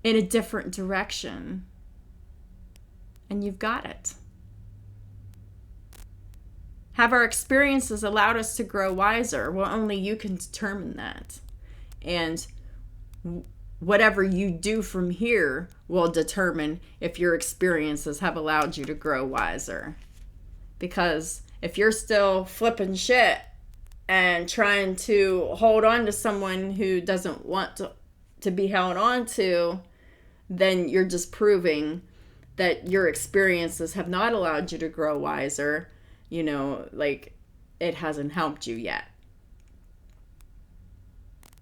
in a different direction, and you've got it. Have our experiences allowed us to grow wiser? Well, only you can determine that. And whatever you do from here will determine if your experiences have allowed you to grow wiser. Because if you're still flipping shit and trying to hold on to someone who doesn't want to be held on to, then you're just proving that your experiences have not allowed you to grow wiser. You know, like, it hasn't helped you yet.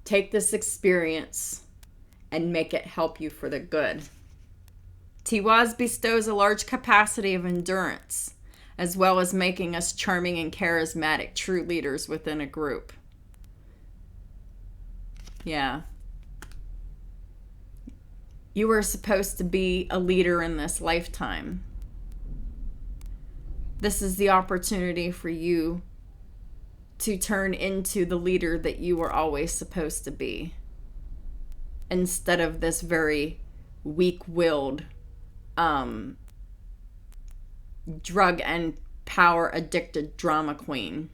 Take this experience and make it help you for the good. Tiwaz bestows a large capacity of endurance, as well as making us charming and charismatic true leaders within a group. Yeah. You were supposed to be a leader in this lifetime. This is the opportunity for you to turn into the leader that you were always supposed to be, instead of this very weak-willed, drug and power addicted drama queen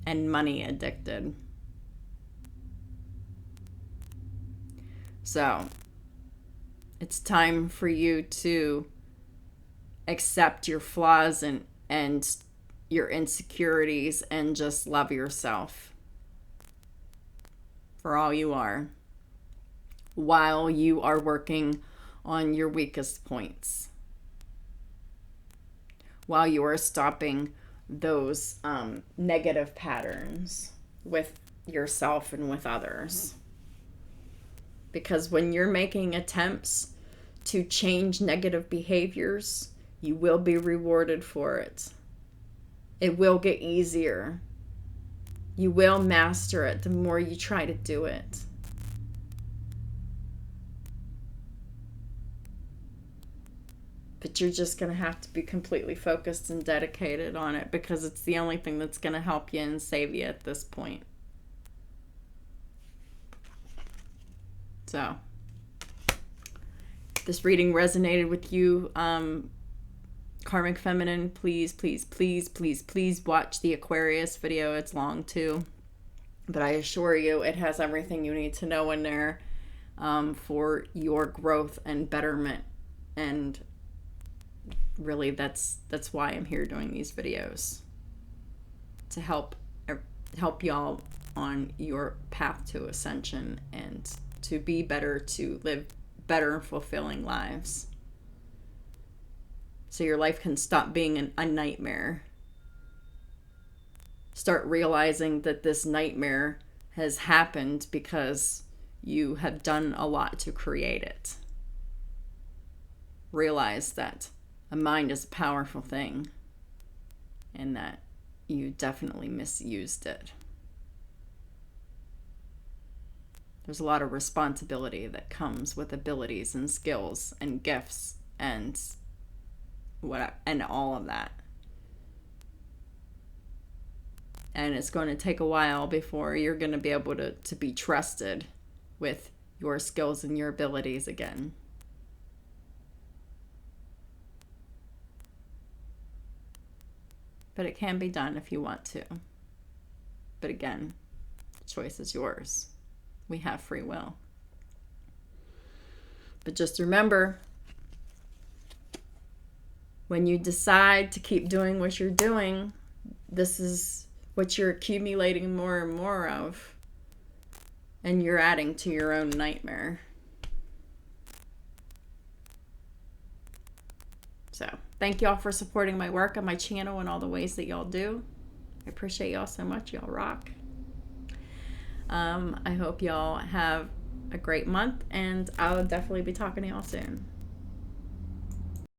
and money addicted. So it's time for you to accept your flaws and your insecurities and just love yourself for all you are, while you are working on your weakest points, while you are stopping those negative patterns with yourself and with others. Because when you're making attempts to change negative behaviors, you will be rewarded for it. It will get easier. You will master it the more you try to do it. But you're just going to have to be completely focused and dedicated on it, because it's the only thing that's going to help you and save you at this point. So, if this reading resonated with you, Karmic Feminine, please, please, please, please, please watch the Aquarius video. It's long too, but I assure you it has everything you need to know in there for your growth and betterment. And really, that's why I'm here doing these videos, to help y'all on your path to ascension and to be better, to live better and fulfilling lives. So your life can stop being a nightmare. Start realizing that this nightmare has happened because you have done a lot to create it. Realize that a mind is a powerful thing and that you definitely misused it. There's a lot of responsibility that comes with abilities and skills and gifts and all of that. And it's going to take a while before you're going to be able to be trusted with your skills and your abilities again. But it can be done if you want to. But again, the choice is yours. We have free will. But just remember, when you decide to keep doing what you're doing, this is what you're accumulating more and more of. And you're adding to your own nightmare. So, thank y'all for supporting my work on my channel and all the ways that y'all do. I appreciate y'all so much. Y'all rock. I hope y'all have a great month, and I'll definitely be talking to y'all soon.